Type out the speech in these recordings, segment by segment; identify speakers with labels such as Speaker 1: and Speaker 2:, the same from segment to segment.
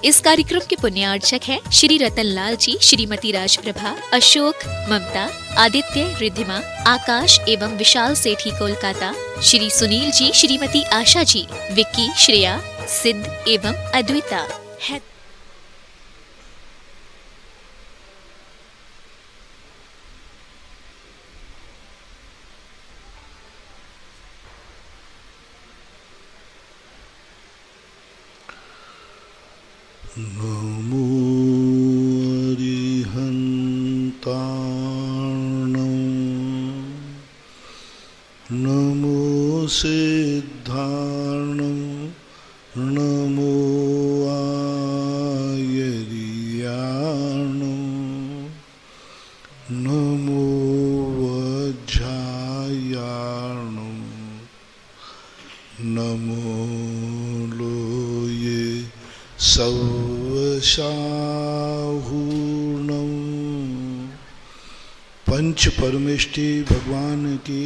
Speaker 1: इस कार्यक्रम के पुण्यार्चक हैं श्री रतन लाल जी, श्रीमती राजप्रभा, अशोक, ममता, आदित्य, रिद्धिमा, आकाश एवं विशाल सेठी कोलकाता, श्री सुनील जी, श्रीमती आशा जी, विक्की, श्रेया, सिद्ध एवं अद्विता है।
Speaker 2: नमो अरिहन्ताणं नमो सिद्धाणं नमो आयर्याणं नमो वज्रायाणं नमो लोये सवशाहूर्णं। पंच परमेष्टि भगवान की,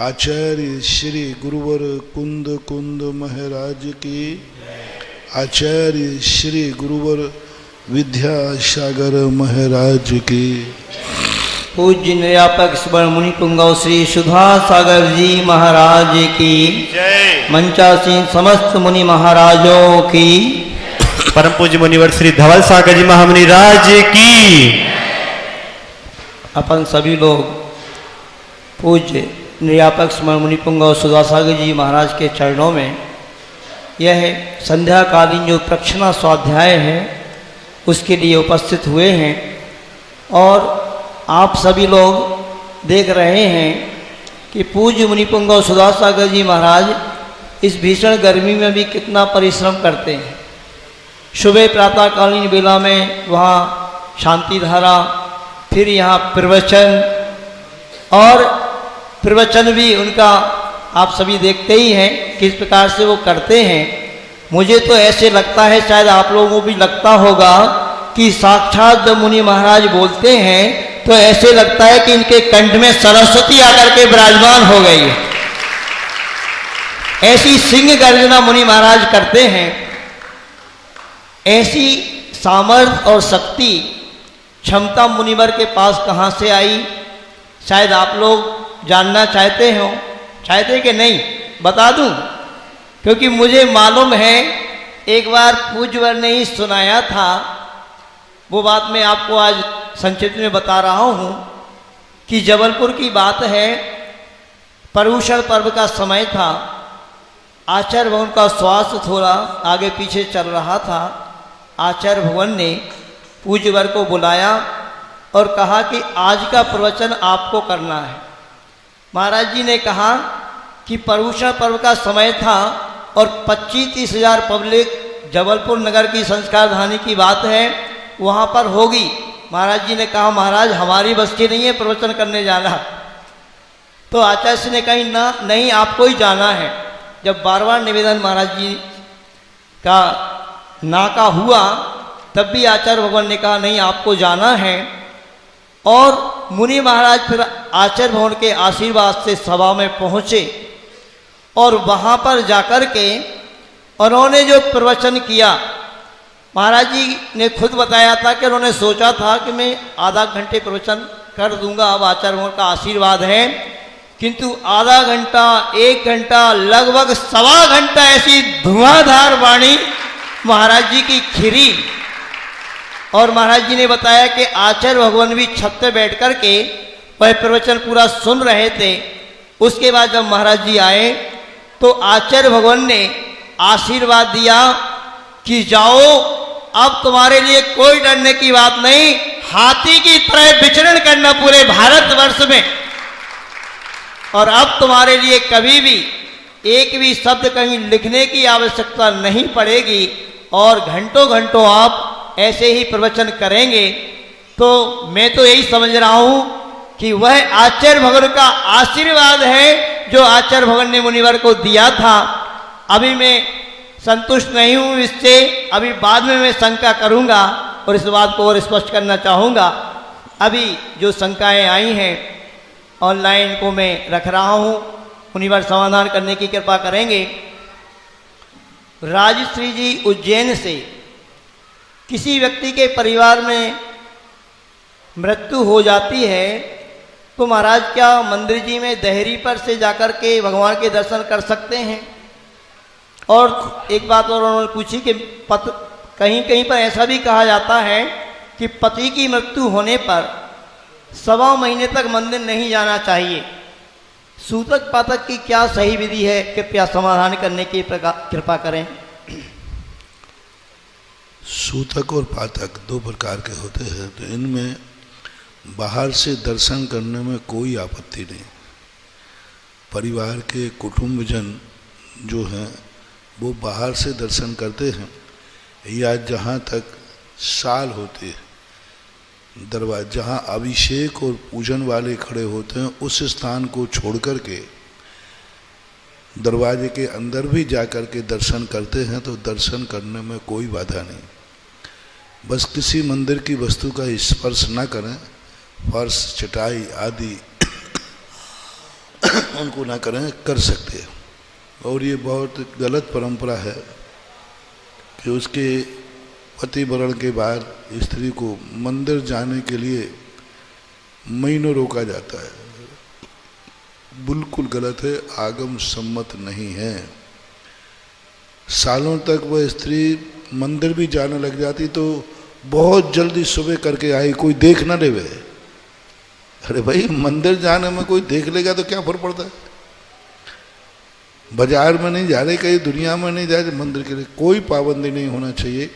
Speaker 2: आचार्य श्री गुरुवर कुंद कुंद महाराज की, आचार्य श्री गुरुवर विद्यासागर महाराज की,
Speaker 3: पूज्य निर्यापक स्वर्ण मुनि पुंगव श्री सुधा सागर जी महाराज की
Speaker 4: जय।
Speaker 3: मंचासीन समस्त मुनि महाराजों की,
Speaker 4: परम पूज्य मुनिवर श्री धवल सागर जी महामुनि राज की।
Speaker 3: अपन सभी लोग पूज्य निर्यापक स्वर्ण मुनि पुंगव सुधा सागर जी महाराज के चरणों में यह संध्याकालीन जो प्रक्षणा स्वाध्याय है उसके लिए उपस्थित हुए हैं। और आप सभी लोग देख रहे हैं कि पूज्य मुनि पुंगव सुधा सागर जी महाराज इस भीषण गर्मी में भी कितना परिश्रम करते हैं। सुबह प्रातःकालीन बेला में वहाँ शांति धारा, फिर यहाँ प्रवचन, और प्रवचन भी उनका आप सभी देखते ही हैं किस प्रकार से वो करते हैं। मुझे तो ऐसे लगता है, शायद आप लोगों को भी लगता होगा कि साक्षात जब मुनि महाराज बोलते हैं तो ऐसे लगता है कि इनके कंठ में सरस्वती आकर के विराजमान हो गई है। ऐसी सिंह गर्जना मुनि महाराज करते हैं। ऐसी सामर्थ्य और शक्ति क्षमता मुनिवर के पास कहाँ से आई, शायद आप लोग जानना चाहते हो, चाहते कि नहीं बता दूं, क्योंकि मुझे मालूम है एक बार पूज्यवर ने ही सुनाया था। वो बात मैं आपको आज संक्षिप्त में बता रहा हूँ कि जबलपुर की बात है। पर्युषण पर्व का समय था। आचार्य भवन का स्वास्थ्य थोड़ा आगे पीछे चल रहा था। आचार्य भवन ने पूज्यवर को बुलाया और कहा कि आज का प्रवचन आपको करना है। महाराज जी ने कहा कि पर्युषण पर्व का समय था और 25-30 हज़ार पब्लिक जबलपुर नगर की संस्कार धानी की बात है, वहाँ पर होगी। महाराज जी ने कहा महाराज हमारी बस की नहीं है प्रवचन करने जाना। तो आचार्य जी ने कहा ना नहीं, आपको ही जाना है। जब बार बार निवेदन महाराज जी का ना का हुआ तब भी आचार्य भगवान ने कहा नहीं आपको जाना है। और मुनि महाराज फिर आचार्य भवन के आशीर्वाद से सभा में पहुँचे और वहाँ पर जाकर के उन्होंने जो प्रवचन किया, महाराज जी ने खुद बताया था कि उन्होंने सोचा था कि मैं आधा घंटे प्रवचन कर दूंगा, अब आचार्य भवन का आशीर्वाद है, किंतु आधा घंटा, 1 घंटा, लगभग 1.25 घंटा ऐसी धुआंधार वाणी महाराज जी की खिरी। और महाराज जी ने बताया कि आचार्य भगवान भी छत पे बैठ कर के वह प्रवचन पूरा सुन रहे थे। उसके बाद जब महाराज जी आए तो आचार्य भगवान ने आशीर्वाद दिया कि जाओ अब तुम्हारे लिए कोई डरने की बात नहीं, हाथी की तरह विचरण करना पूरे भारतवर्ष में, और अब तुम्हारे लिए कभी भी एक भी शब्द कहीं लिखने की आवश्यकता नहीं पड़ेगी और घंटों घंटों आप ऐसे ही प्रवचन करेंगे। तो मैं तो यही समझ रहा हूँ कि वह आचार्य भगवान का आशीर्वाद है जो आचार्य भगवान ने मुनिवर को दिया था। अभी मैं संतुष्ट नहीं हूँ इससे, अभी बाद में मैं शंका करूँगा और इस बात को और स्पष्ट करना चाहूँगा। अभी जो शंकाएँ आई हैं ऑनलाइन को मैं रख रहा हूँ, मुनिवर समाधान करने की कृपा करेंगे। राजश्री जी उज्जैन से किसी व्यक्ति के परिवार में मृत्यु हो जाती है तो महाराज क्या मंदिर जी में देहरी पर से जाकर के भगवान के दर्शन कर सकते हैं? और एक बात और उन्होंने पूछी कि कहीं कहीं पर ऐसा भी कहा जाता है कि पति की मृत्यु होने पर 1.25 महीने तक मंदिर नहीं जाना चाहिए। सूतक पातक की क्या सही विधि है, कृपया समाधान करने की कृपा करें।
Speaker 2: सूतक और पातक 2 प्रकार के होते हैं, तो इनमें बाहर से दर्शन करने में कोई आपत्ति नहीं। परिवार के कुटुंबजन जो हैं वो बाहर से दर्शन करते हैं, या जहाँ तक साल होते हैं दरवाजा जहाँ अभिषेक और पूजन वाले खड़े होते हैं उस स्थान को छोड़ कर के दरवाजे के अंदर भी जा कर के दर्शन करते हैं, तो दर्शन करने में कोई बाधा नहीं। बस किसी मंदिर की वस्तु का स्पर्श न करें, फर्श चटाई आदि उनको ना करें, कर सकते हैं। और ये बहुत गलत परंपरा है कि उसके पति मरण के बाद स्त्री को मंदिर जाने के लिए महीनों रोका जाता है। बिल्कुल गलत है, आगम सम्मत नहीं है। सालों तक वह स्त्री मंदिर भी जाने लग जाती तो बहुत जल्दी सुबह करके आई, कोई देख ना लेवे। अरे भाई, मंदिर जाने में कोई देख लेगा तो क्या फर्क पड़ता है? बाजार में नहीं जा रहे, कहीं दुनिया में नहीं जा रहे, मंदिर के लिए कोई पाबंदी नहीं होना चाहिए।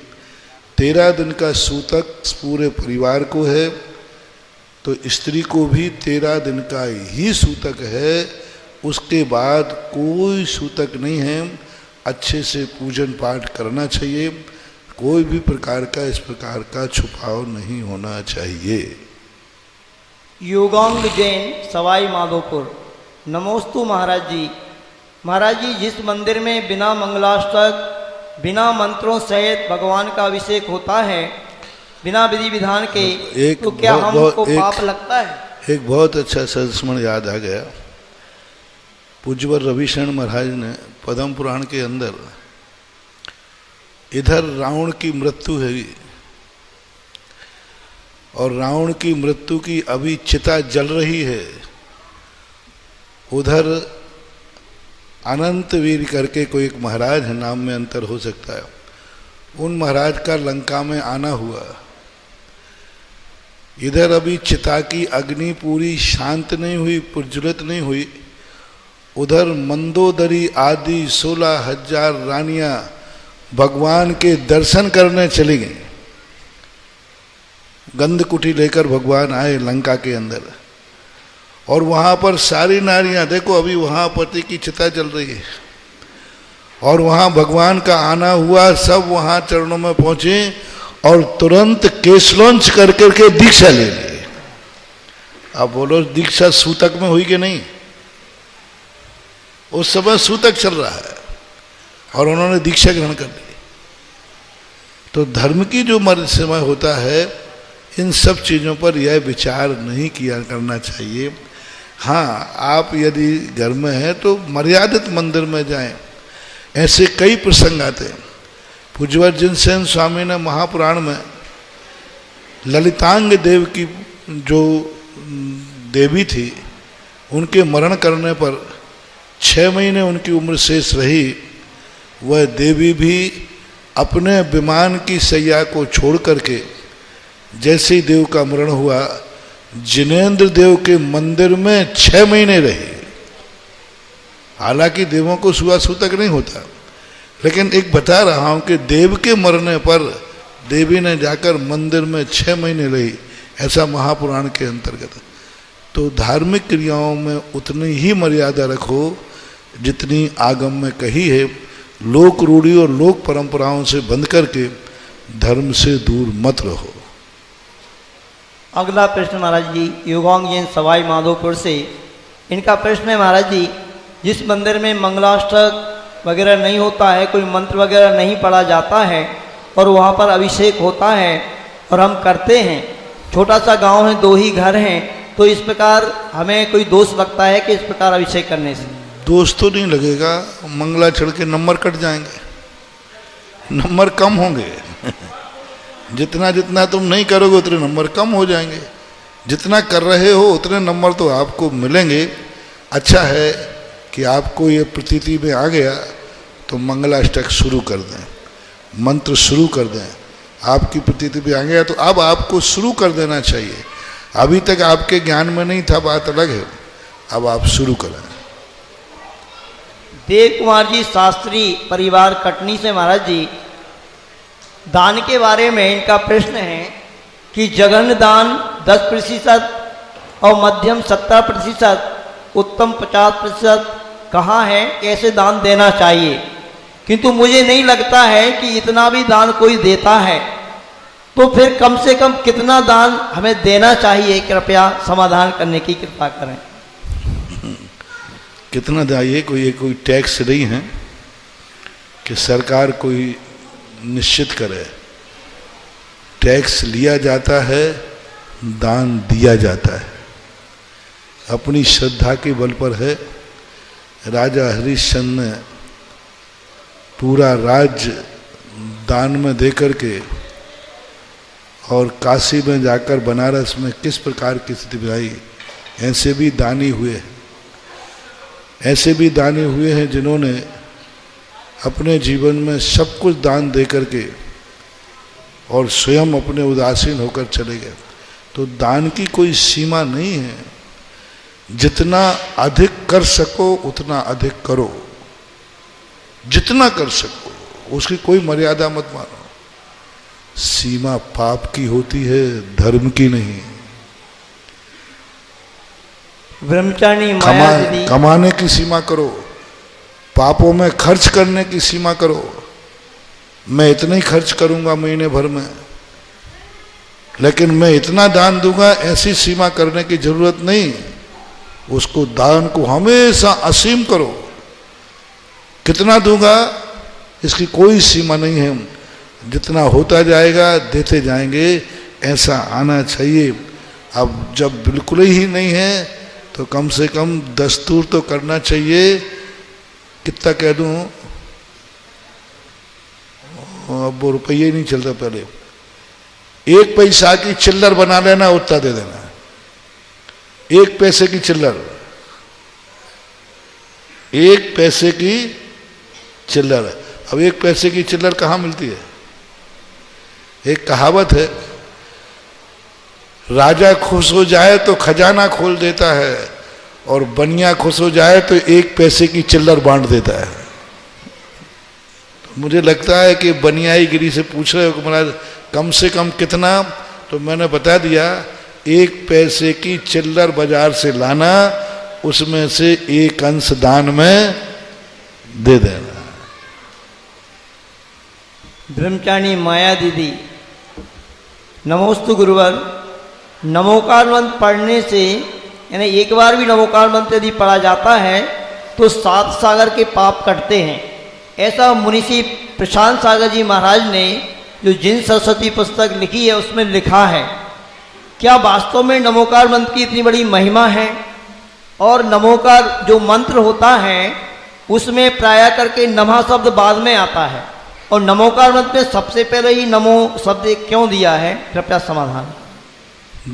Speaker 2: 13 दिन का सूतक पूरे परिवार को है, तो स्त्री को भी 13 दिन का ही सूतक है। उसके बाद कोई सूतक नहीं है। अच्छे से पूजन पाठ करना चाहिए, कोई भी प्रकार का इस प्रकार का छुपाव नहीं होना चाहिए।
Speaker 3: योगांग जैन, सवाई माधोपुर। नमोस्तु महाराज जी। महाराज जी, जिस मंदिर में बिना मंगलाष्टक बिना मंत्रों सहित भगवान का अभिषेक होता है बिना विधि विधान के, तो क्या हमको पाप लगता है?
Speaker 2: एक बहुत अच्छा संस्मरण याद आ गया। पूज्यवर रविशरण महाराज ने पद्म पुराण के अंदर, इधर रावण की मृत्यु है और रावण की मृत्यु की अभी चिता जल रही है, उधर अनंत वीर करके कोई एक महाराज है, नाम में अंतर हो सकता है, उन महाराज का लंका में आना हुआ। इधर अभी चिता की अग्नि पूरी शांत नहीं हुई, प्रज्वलित नहीं हुई, उधर मंदोदरी आदि 16,000 रानियां भगवान के दर्शन करने चली गई। गंधकुटी लेकर भगवान आए लंका के अंदर, और वहां पर सारी नारियां, देखो अभी वहां पति की चिता जल रही है और वहां भगवान का आना हुआ, सब वहां चरणों में पहुंचे और तुरंत केसलॉन्च कर करके दीक्षा ले ली। अब बोलो, दीक्षा सूतक में हुई कि नहीं? उस समय सूतक चल रहा है और उन्होंने दीक्षा ग्रहण कर ली। तो धर्म की जो समय होता है, इन सब चीज़ों पर यह विचार नहीं किया करना चाहिए। हाँ, आप यदि घर में हैं तो मर्यादित मंदिर में जाएं। ऐसे कई प्रसंग आते हैं। पूज्यवर जिनसेन स्वामी ने महापुराण में ललितांग देव की जो देवी थी, उनके मरण करने पर 6 महीने उनकी उम्र शेष रही। वह देवी भी अपने विमान की सैया को छोड़ करके जैसे ही देव का मरण हुआ, जिनेंद्र देव के मंदिर में 6 महीने रहे। हालांकि देवों को सुआ सूतक नहीं होता, लेकिन एक बता रहा हूं कि देव के मरने पर देवी ने जाकर मंदिर में 6 महीने रही, ऐसा महापुराण के अंतर्गत। तो धार्मिक क्रियाओं में उतनी ही मर्यादा रखो जितनी आगम में कही है। लोक रूढ़ी और लोक परंपराओं से बंध करके धर्म से दूर मत रहो।
Speaker 3: अगला प्रश्न महाराज जी, योगांग जैन, सवाई माधोपुर से। इनका प्रश्न है महाराज जी, जिस मंदिर में मंगलाष्टक वगैरह नहीं होता है, कोई मंत्र वगैरह नहीं पढ़ा जाता है और वहाँ पर अभिषेक होता है और हम करते हैं, छोटा सा गांव है, 2 ही घर हैं, तो इस प्रकार हमें कोई दोष लगता है कि इस प्रकार अभिषेक करने से?
Speaker 2: दोष तो नहीं लगेगा, मंगला चढ़ के नंबर कट जाएंगे, नंबर कम होंगे। जितना जितना तुम नहीं करोगे उतने नंबर कम हो जाएंगे, जितना कर रहे हो उतने नंबर तो आपको मिलेंगे। अच्छा है कि आपको ये प्रतीति में आ गया तो मंगलाष्टक शुरू कर दें, मंत्र शुरू कर दें। आपकी प्रतीति में आ गया तो अब आपको शुरू कर देना चाहिए। अभी तक आपके ज्ञान में नहीं था, बात अलग है, अब आप शुरू करें।
Speaker 3: देव कुमार जी शास्त्री परिवार कटनी से महाराज जी, दान के बारे में इनका प्रश्न है कि जघन्य दान 10% और मध्यम 70%, उत्तम 50% कहाँ है, कैसे दान देना चाहिए? किंतु मुझे नहीं लगता है कि इतना भी दान कोई देता है, तो फिर कम से कम कितना दान हमें देना चाहिए? कृपया समाधान करने की कृपा करें।
Speaker 2: कितना चाहिए? कोई टैक्स नहीं है कि सरकार कोई निश्चित करे। टैक्स लिया जाता है, दान दिया जाता है, अपनी श्रद्धा के बल पर है। राजा हरिश्चंद्र ने पूरा राज्य दान में दे करके और काशी में जाकर बनारस में किस प्रकार की स्थिति बनाई। ऐसे भी दानी हुए हैं, ऐसे भी दानी हुए हैं जिन्होंने अपने जीवन में सब कुछ दान दे करके और स्वयं अपने उदासीन होकर चले गए। तो दान की कोई सीमा नहीं है, जितना अधिक कर सको उतना अधिक करो, जितना कर सको उसकी कोई मर्यादा मत मानो। सीमा पाप की होती है, धर्म की नहीं।
Speaker 3: ब्रह्मचारी माया दीदी,
Speaker 2: कमाने की सीमा करो, पापों में खर्च करने की सीमा करो। मैं इतना ही खर्च करूंगा महीने भर में, लेकिन मैं इतना दान दूंगा, ऐसी सीमा करने की जरूरत नहीं। उसको दान को हमेशा असीम करो। कितना दूंगा इसकी कोई सीमा नहीं है, जितना होता जाएगा देते जाएंगे, ऐसा आना चाहिए। अब जब बिल्कुल ही नहीं है तो कम से कम दस्तूर तो करना चाहिए। कितना कह दूं, अब वो रुपये ही नहीं चलता। पहले 1 पैसा की चिल्लर बना लेना, उतना दे देना। 1 पैसे की चिल्लर, 1 पैसे की चिल्लर। अब 1 पैसे की चिल्लर कहाँ मिलती है? एक कहावत है, राजा खुश हो जाए तो खजाना खोल देता है और बनिया खुश हो जाए तो 1 पैसे की चिल्लर बांट देता है। तो मुझे लगता है कि बनियाईगिरी से पूछ रहे हो कि महाराज कम से कम कितना, तो मैंने बता दिया 1 पैसे की चिल्लर बाजार से लाना, उसमें से 1 अंश दान में दे देना।
Speaker 3: ब्रह्मचारी माया दीदी, नमोस्तु गुरुवर। नमोकार मंत्र पढ़ने से, यानी एक बार भी नमोकार मंत्र यदि पढ़ा जाता है तो 7 सागर के पाप कटते हैं। ऐसा मुनिषी प्रशांत सागर जी महाराज ने जो जिन सरस्वती पुस्तक लिखी है उसमें लिखा है। क्या वास्तव में नमोकार मंत्र की इतनी बड़ी महिमा है? और नमोकार जो मंत्र होता है उसमें प्राय करके नमः शब्द बाद में आता है, और नमोकार मंत्र में सबसे पहले ही नमो शब्द क्यों दिया है? कृपया समाधान।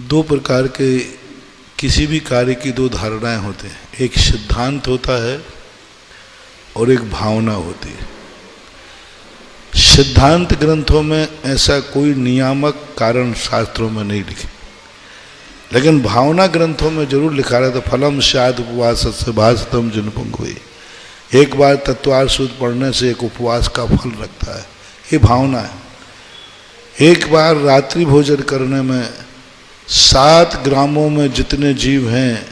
Speaker 2: 2 प्रकार के किसी भी कार्य की 2 धारणाएं होते हैं। एक सिद्धांत होता है और एक भावना होती है। सिद्धांत ग्रंथों में ऐसा कोई नियामक कारण शास्त्रों में नहीं लिखे, लेकिन भावना ग्रंथों में जरूर लिखा रहता। फलम शायद उपवास से भाषतम जनपुंगुई। एक बार तत्वार सूत्र पढ़ने से एक उपवास का फल रखता है, ये भावना है। एक बार रात्रि भोजन करने में 7 ग्रामों में जितने जीव हैं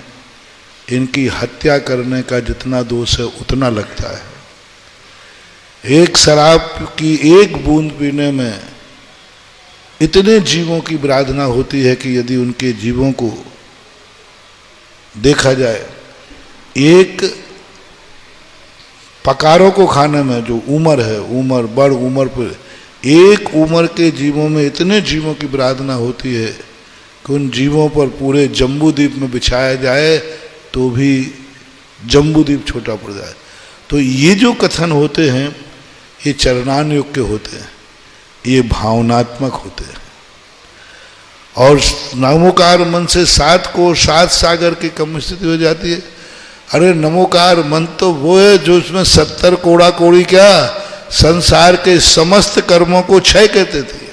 Speaker 2: इनकी हत्या करने का जितना दोष है उतना लगता है। एक शराब की 1 बूंद पीने में इतने जीवों की आराधना होती है कि यदि उनके जीवों को देखा जाए, एक पकारों को खाने में जो उम्र है, बड़ उम्र पर 1 उम्र के जीवों में इतने जीवों की आराधना होती है कि उन जीवों पर पूरे जम्बू द्वीप में बिछाया जाए तो भी जम्बू द्वीप छोटा पड़ जाए। तो ये जो कथन होते हैं ये चरणान युग के होते हैं। ये भावनात्मक होते हैं। और नमोकार मन से 7 को 7 सागर की कम स्थिति हो जाती है। अरे नमोकार मन तो वो है जो उसमें 70 कोड़ा कोड़ी क्या संसार के समस्त कर्मों को क्षय कहते थे।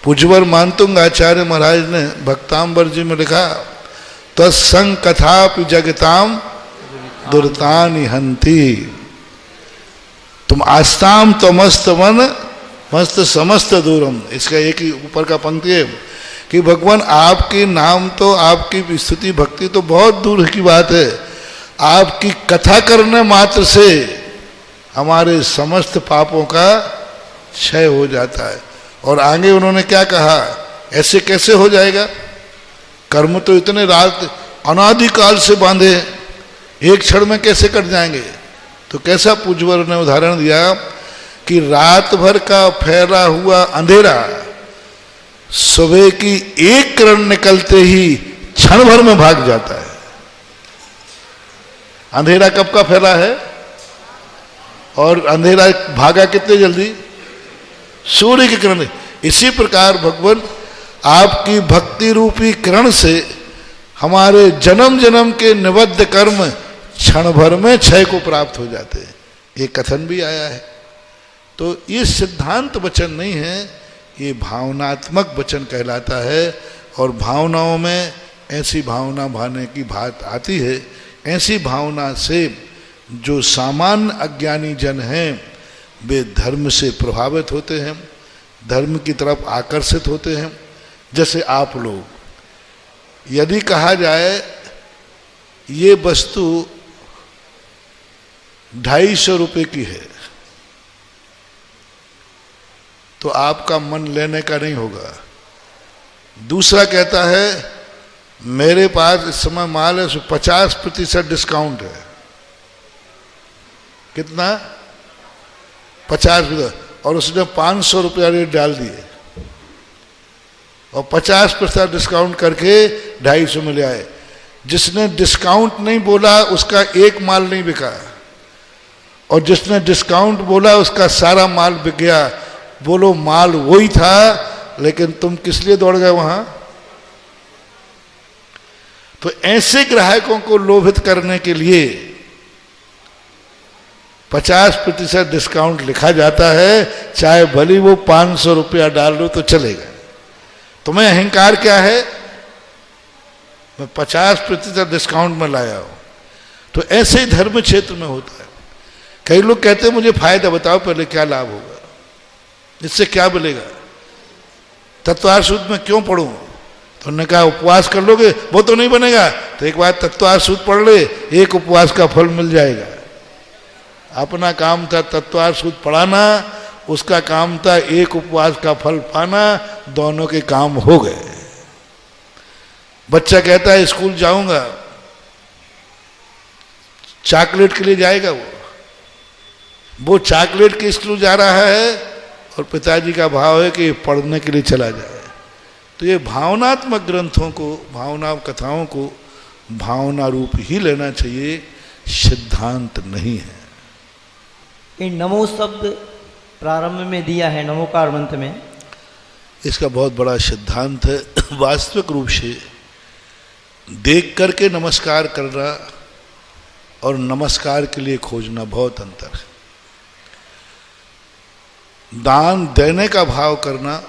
Speaker 2: पूज्यवर मानतुंग आचार्य महाराज ने भक्तांबर जी में लिखा, तत्संग कथापि जगताम दुर्तानि हंति। तुम आस्ताम तमस्त मन मस्त समस्त दूरम। इसका एक ही ऊपर का पंक्ति है कि भगवान आपके नाम तो, आपकी स्तुति भक्ति तो बहुत दूर की बात है, आपकी कथा करने मात्र से हमारे समस्त पापों का क्षय हो जाता है। और आगे उन्होंने क्या कहा, ऐसे कैसे हो जाएगा, कर्म तो इतने रात अनादिकाल से बांधे, एक क्षण में कैसे कट जाएंगे। तो कैसा पूज्यवर ने उदाहरण दिया कि रात भर का फैला हुआ अंधेरा सुबह की एक किरण निकलते ही क्षण भर में भाग जाता है। अंधेरा कब का फैला है और अंधेरा भागा कितने जल्दी, सूर्य की किरण। इसी प्रकार भगवान आपकी भक्ति रूपी किरण से हमारे जन्म जन्म के निबद्ध कर्म क्षण भर में क्षय को प्राप्त हो जाते हैं। ये कथन भी आया है। तो ये सिद्धांत वचन नहीं है, ये भावनात्मक वचन कहलाता है। और भावनाओं में ऐसी भावना भाने की बात आती है, ऐसी भावना से जो सामान्य अज्ञानी जन हैं वे धर्म से प्रभावित होते हैं, धर्म की तरफ आकर्षित होते हैं। जैसे आप लोग, यदि कहा जाए ये वस्तु 250 रुपये की है तो आपका मन लेने का नहीं होगा। दूसरा कहता है मेरे पास इस समय माल है, 50% डिस्काउंट है। कितना? 50%। और उसने 500 रुपया रेट डाल दिए और 50% डिस्काउंट करके 250 में ले आए। जिसने डिस्काउंट नहीं बोला उसका एक माल नहीं बिका, और जिसने डिस्काउंट बोला उसका सारा माल बिक गया। बोलो माल वही था, लेकिन तुम किस लिए दौड़ गए वहां? तो ऐसे ग्राहकों को लोभित करने के लिए 50% डिस्काउंट लिखा जाता है, चाहे भली वो 500 रुपया डाल दो तो चलेगा। तुम्हें अहंकार क्या है, मैं 50% डिस्काउंट में लाया हूं। तो ऐसे ही धर्म क्षेत्र में होता है। कई लोग कहते हैं मुझे फायदा बताओ पहले, क्या लाभ होगा, इससे क्या मिलेगा, तत्वार्थ सूत्र में क्यों पढ़ूं? तो उन्होंने कहा उपवास कर लोगे, वो तो नहीं बनेगा, तो एक बार तत्वार्थ सूत्र पढ़ ले, एक उपवास का फल मिल जाएगा। अपना काम था तत्वार्थ सूत्र पढ़ाना, उसका काम था एक उपवास का फल पाना, दोनों के काम हो गए। बच्चा कहता है स्कूल जाऊंगा, चॉकलेट के लिए जाएगा, वो चॉकलेट के स्कूल जा रहा है और पिताजी का भाव है कि पढ़ने के लिए चला जाए। तो ये भावनात्मक ग्रंथों को, भावना कथाओं को भावना रूप ही लेना चाहिए, सिद्धांत नहीं है।
Speaker 3: ये नमो शब्द प्रारंभ में दिया है नमोकार मंत्र में,
Speaker 2: इसका बहुत बड़ा सिद्धांत है। वास्तविक रूप से देख करके नमस्कार करना और नमस्कार के लिए खोजना बहुत अंतर है। दान देने का भाव करना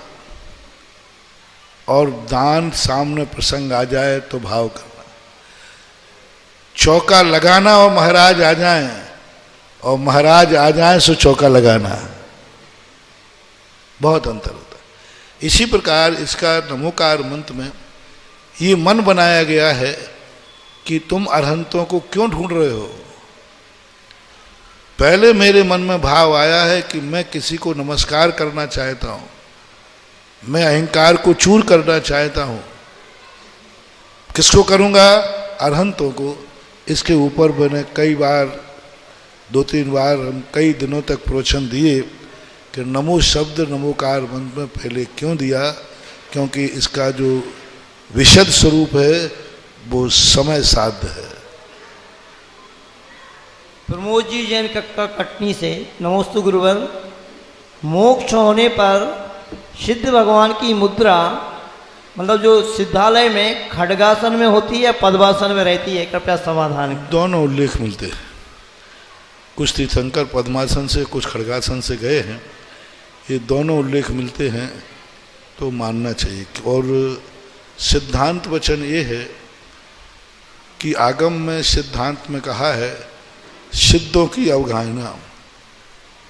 Speaker 2: और दान सामने प्रसंग आ जाए तो भाव करना, चौका लगाना और महाराज आ जाएं और महाराज आ जाएं सो चौका लगाना, बहुत अंतर होता है। इसी प्रकार इसका नमोकार मंत्र में ये मन बनाया गया है कि तुम अरहंतों को क्यों ढूंढ रहे हो। पहले मेरे मन में भाव आया है कि मैं किसी को नमस्कार करना चाहता हूं, मैं अहंकार को चूर करना चाहता हूं। किसको करूंगा? अरहंतों को। इसके ऊपर मैंने कई बार, 2-3 बार हम कई दिनों तक प्रवचन दिए कि नमो शब्द नमोकार मंत्र में पहले क्यों दिया, क्योंकि इसका जो विशद स्वरूप है वो समय साध्य है।
Speaker 3: प्रमोद जी जैन कटनी से नमोस्तु गुरुवर। मोक्ष होने पर सिद्ध भगवान की मुद्रा मतलब जो सिद्धालय में खड्गासन में होती है या पद्मासन में रहती है, कृपया समाधान।
Speaker 2: दोनों उल्लेख मिलते हैं। कुछ तीर्थंकर पद्मासन से कुछ खड्गासन से गए हैं, ये दोनों उल्लेख मिलते हैं तो मानना चाहिए। और सिद्धांत वचन ये है कि आगम में सिद्धांत में कहा है सिद्धों की अवगाहना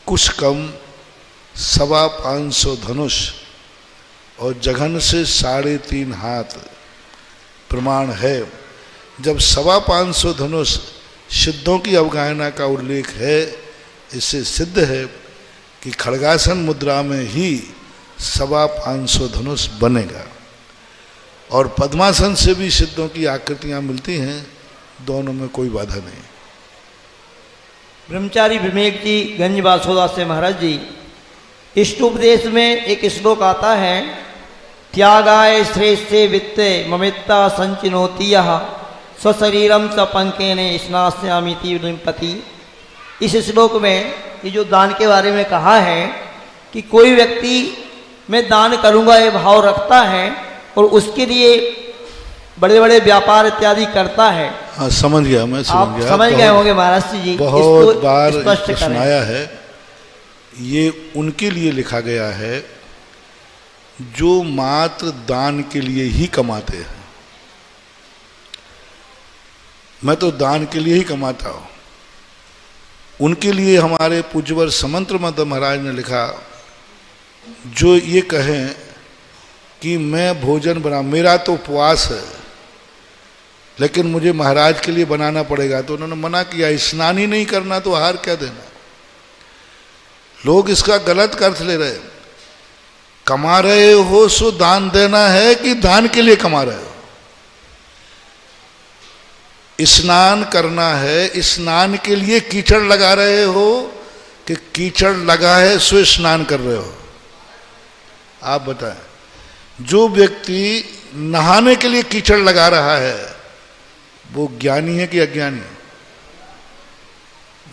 Speaker 2: कुछ कम 525 धनुष और जघन से 3.5 हाथ प्रमाण है। जब 525 धनुष सिद्धों की अवगाहना का उल्लेख है, इससे सिद्ध है कि खड्गासन मुद्रा में ही 525 धनुष बनेगा। और पद्मासन से भी सिद्धों की आकृतियां मिलती हैं, दोनों में कोई बाधा नहीं।
Speaker 3: ब्रह्मचारी विवेक जी गंज बासोदा से महाराज जी, इष्टोपदेश में एक श्लोक आता है, त्यागाय श्रेष्ठे वित्ते ममित्ता संचिनोति यः स्वशरीरम च पंकेन स्नास्यामीति निम्पति। इस श्लोक में ये जो दान के बारे में कहा है कि कोई व्यक्ति मैं दान करूंगा ये भाव रखता है और उसके लिए बड़े बड़े व्यापार इत्यादि करता है।
Speaker 2: हाँ, समझ गया, मैं समझ गया।
Speaker 3: समझ गए होंगे महाराज जी।
Speaker 2: बहुत बार सुनाया है, ये उनके लिए लिखा गया है जो मात्र दान के लिए ही कमाते हैं। मैं तो दान के लिए ही कमाता हूं। उनके लिए हमारे पूज्यवर समंत्र मद महाराज ने लिखा, जो ये कहें कि मैं भोजन बना, मेरा तो उपवास है लेकिन मुझे महाराज के लिए बनाना पड़ेगा, तो उन्होंने मना किया, स्नान ही नहीं करना तो आहार क्या देना। लोग इसका गलत अर्थ ले रहे, कमा रहे हो सो दान देना है कि दान के लिए कमा रहे हो। स्नान करना है, स्नान के लिए कीचड़ लगा रहे हो कि कीचड़ लगा है सो स्नान कर रहे हो? आप बताएं। जो व्यक्ति नहाने के लिए कीचड़ लगा रहा है वो ज्ञानी है कि अज्ञानी?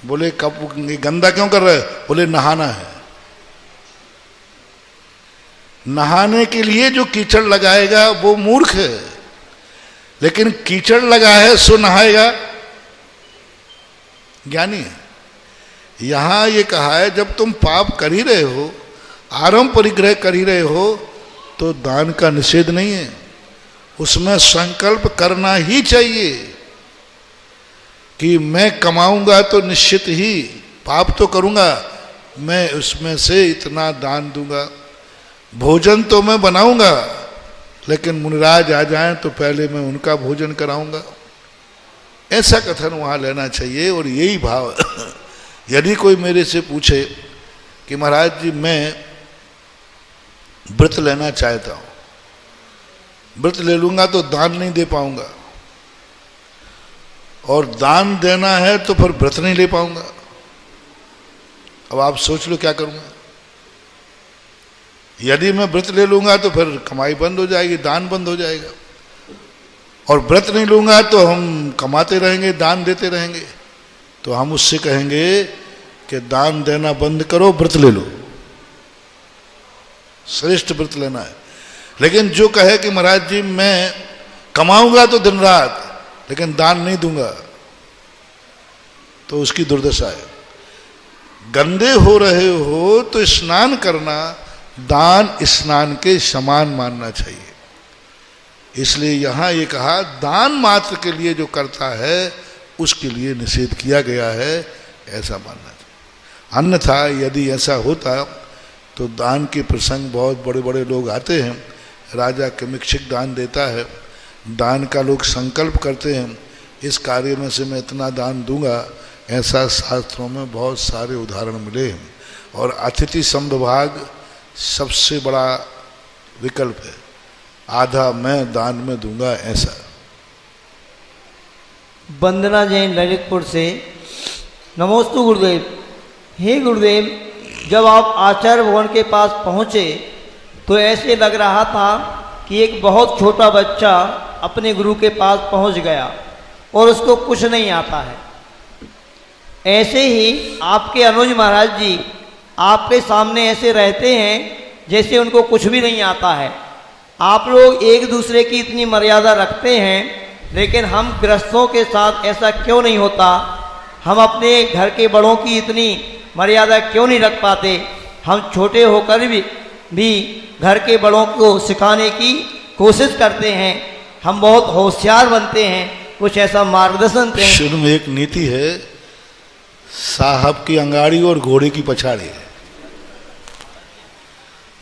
Speaker 2: बोले कब गंदा क्यों कर रहे? बोले नहाना है। नहाने के लिए जो कीचड़ लगाएगा वो मूर्ख है, लेकिन कीचड़ लगा है सो नहाएगा, ज्ञानी है। यहां ये कहा है जब तुम पाप कर ही रहे हो, आरंभ परिग्रह कर ही रहे हो, तो दान का निषेध नहीं है, उसमें संकल्प करना ही चाहिए कि मैं कमाऊंगा तो निश्चित ही पाप तो करूंगा, मैं उसमें से इतना दान दूंगा। भोजन तो मैं बनाऊंगा लेकिन मुनिराज आ जाएं तो पहले मैं उनका भोजन कराऊंगा, ऐसा कथन वहां लेना चाहिए। और यही भाव यदि कोई मेरे से पूछे कि महाराज जी मैं व्रत लेना चाहता हूं, व्रत ले लूंगा तो दान नहीं दे पाऊंगा, और दान देना है तो फिर व्रत नहीं ले पाऊंगा, अब आप सोच लो क्या करूंगा। यदि मैं व्रत ले लूंगा तो फिर कमाई बंद हो जाएगी, दान बंद हो जाएगा, और व्रत नहीं लूंगा तो हम कमाते रहेंगे, दान देते रहेंगे, तो हम उससे कहेंगे कि दान देना बंद करो, व्रत ले लो, श्रेष्ठ व्रत लेना है। लेकिन जो कहे कि महाराज जी मैं कमाऊंगा तो दिन रात लेकिन दान नहीं दूंगा, तो उसकी दुर्दशा है। गंदे हो रहे हो तो स्नान करना दान स्नान के समान मानना चाहिए। इसलिए यहां ये कहा दान मात्र के लिए जो करता है उसके लिए निषेध किया गया है, ऐसा मानना चाहिए। अन्यथा यदि ऐसा होता तो दान के प्रसंग बहुत बड़े बड़े लोग आते हैं, राजा किमिक्षिक दान देता है, दान का लोग संकल्प करते हैं इस कार्य में से मैं इतना दान दूंगा, ऐसा शास्त्रों में बहुत सारे उदाहरण मिले हैं। और अतिथि संविभाग सबसे बड़ा विकल्प है, आधा मैं दान में दूंगा, ऐसा।
Speaker 3: वंदना जैन ललितपुर से, नमोस्तु गुरुदेव। हे गुरुदेव, जब आप आचार्य भवन के पास पहुंचे तो ऐसे लग रहा था कि एक बहुत छोटा बच्चा अपने गुरु के पास पहुंच गया और उसको कुछ नहीं आता है। ऐसे ही आपके अनुज महाराज जी आपके सामने ऐसे रहते हैं जैसे उनको कुछ भी नहीं आता है। आप लोग एक दूसरे की इतनी मर्यादा रखते हैं, लेकिन हम गृहस्थों के साथ ऐसा क्यों नहीं होता? हम अपने घर के बड़ों की इतनी मर्यादा क्यों नहीं रख पाते? हम छोटे होकर भी घर के बड़ों को सिखाने की कोशिश करते हैं। हम बहुत होशियार बनते हैं, कुछ ऐसा मार्गदर्शन दें।
Speaker 2: शुरू में एक नीति है, साहब की अंगाड़ी और घोड़े की पछाड़ी।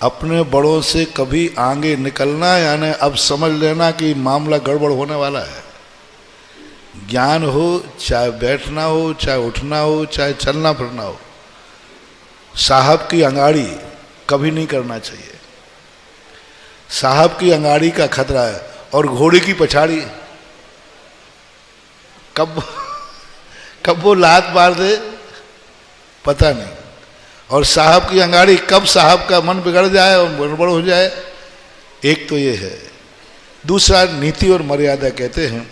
Speaker 2: अपने बड़ों से कभी आगे निकलना, यानी अब समझ लेना कि मामला गड़बड़ होने वाला है। ज्ञान हो, चाहे बैठना हो, चाहे उठना हो, चाहे चलना फिरना हो, साहब की अंगाड़ी कभी नहीं करना चाहिए। साहब की अंगाड़ी का खतरा है। और घोड़े की पछाड़ी, कब वो लात मार दे पता नहीं। और साहब की अंगाड़ी, कब साहब का मन बिगड़ जाए और गड़बड़ हो जाए, एक तो ये है। दूसरा, नीति और मर्यादा कहते हैं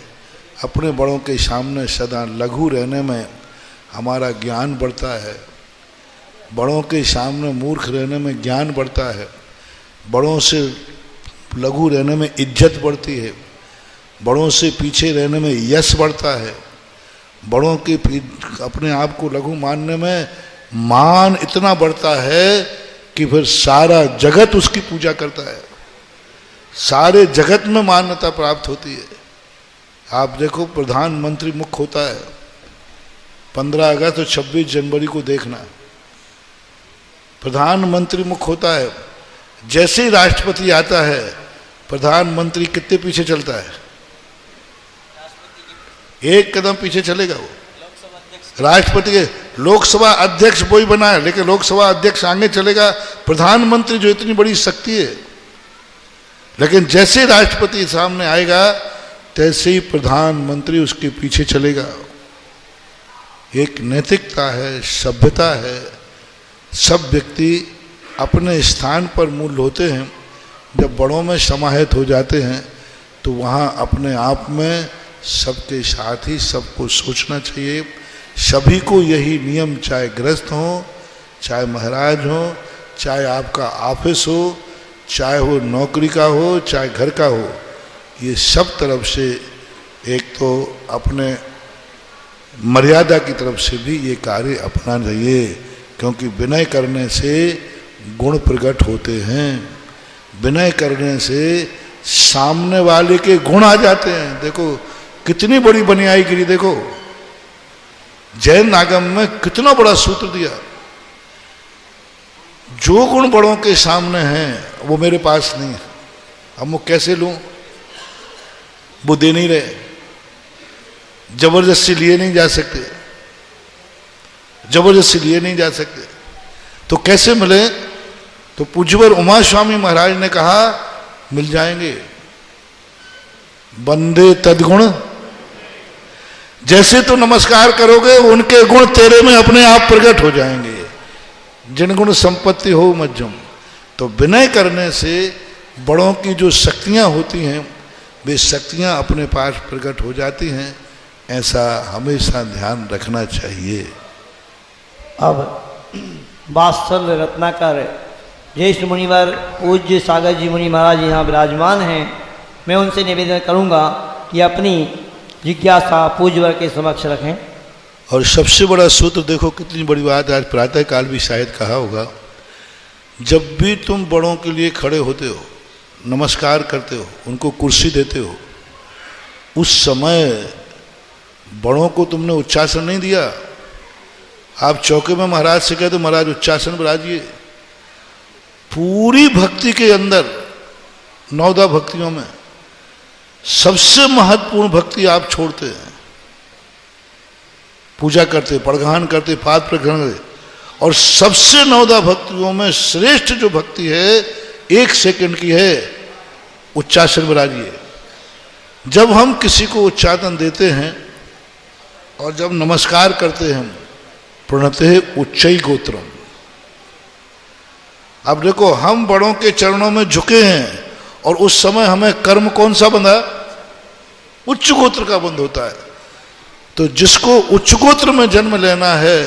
Speaker 2: अपने बड़ों के सामने सदा लघु रहने में हमारा ज्ञान बढ़ता है। बड़ों के सामने मूर्ख रहने में ज्ञान बढ़ता है। बड़ों से लघु रहने में इज्जत बढ़ती है। बड़ों से पीछे रहने में यश बढ़ता है। बड़ों के अपने आप को लघु मानने में मान इतना बढ़ता है कि फिर सारा जगत उसकी पूजा करता है। सारे जगत में मान्यता प्राप्त होती है। आप देखो, प्रधानमंत्री मुख्य होता है, 15 अगस्त और 26 जनवरी को देखना, प्रधानमंत्री मुख्य होता है। जैसे ही राष्ट्रपति आता है, प्रधानमंत्री कितने पीछे चलता है? एक कदम पीछे चलेगा वो। राष्ट्रपति के लोकसभा अध्यक्ष वही बना है, लेकिन लोकसभा अध्यक्ष आगे चलेगा, प्रधानमंत्री जो इतनी बड़ी शक्ति है, लेकिन जैसे राष्ट्रपति सामने आएगा तैसे ही प्रधानमंत्री उसके पीछे चलेगा। एक नैतिकता है, सभ्यता है। सब व्यक्ति अपने स्थान पर मूल्य होते हैं। जब बड़ों में समाहित हो जाते हैं तो वहाँ अपने आप में सबके साथ ही सबको सोचना चाहिए। सभी को यही नियम, चाहे गृहस्थ हो, चाहे महाराज हो, चाहे आपका ऑफिस हो, चाहे वो नौकरी का हो, चाहे घर का हो, ये सब तरफ से एक तो अपने मर्यादा की तरफ से भी ये कार्य अपनाना चाहिए, क्योंकि विनय करने से गुण प्रकट होते हैं। विनय करने से सामने वाले के गुण आ जाते हैं। देखो कितनी बड़ी बनियाईगिरी, देखो जैन आगम में कितना बड़ा सूत्र दिया। जो गुण बड़ों के सामने हैं वो मेरे पास नहीं है, अब मैं कैसे लूं? वो दे नहीं रहे, जबरदस्ती लिए नहीं जा सकते, जबरदस्ती लिए नहीं जा सकते। तो कैसे मिले? तो पूज्यवर उमा स्वामी महाराज ने कहा मिल जाएंगे। बंदे तदगुण, जैसे तो नमस्कार करोगे उनके गुण तेरे में अपने आप प्रकट हो जाएंगे। जिन गुण संपत्ति हो मध्यम। तो विनय करने से बड़ों की जो शक्तियां होती हैं वे शक्तियां अपने पास प्रकट हो जाती हैं। ऐसा हमेशा ध्यान रखना चाहिए।
Speaker 3: अब वात्सल्य रत्नाकर ज्येष्ठ मुनिवर पूज्य सागर जी मुनि महाराज यहाँ विराजमान हैं। मैं उनसे निवेदन करूँगा कि अपनी जिज्ञासा पूज्यवर के समक्ष रखें।
Speaker 2: और सबसे बड़ा सूत्र देखो, कितनी बड़ी बात, आज प्रातः काल भी शायद कहा होगा, जब भी तुम बड़ों के लिए खड़े होते हो, नमस्कार करते हो, उनको कुर्सी देते हो, उस समय बड़ों को तुमने उच्चासन नहीं दिया। आप चौके में महाराज से कहते महाराज उच्चासन बिराजिए। पूरी भक्ति के अंदर 9 भक्तियों में सबसे महत्वपूर्ण भक्ति आप छोड़ते हैं। पूजा करते, पड़घान करते, पाद प्रग्रहण करते, और सबसे 9 भक्तियों में श्रेष्ठ जो भक्ति है 1 सेकंड की है, उच्चासन बिराजिए। जब हम किसी को उच्चासन देते हैं और जब नमस्कार करते हैं, प्रणते उच्चई गोत्रम। अब देखो हम बड़ों के चरणों में झुके हैं और उस समय हमें कर्म कौन सा बंधा? उच्च गोत्र का बंध होता है। तो जिसको उच्च गोत्र में जन्म लेना है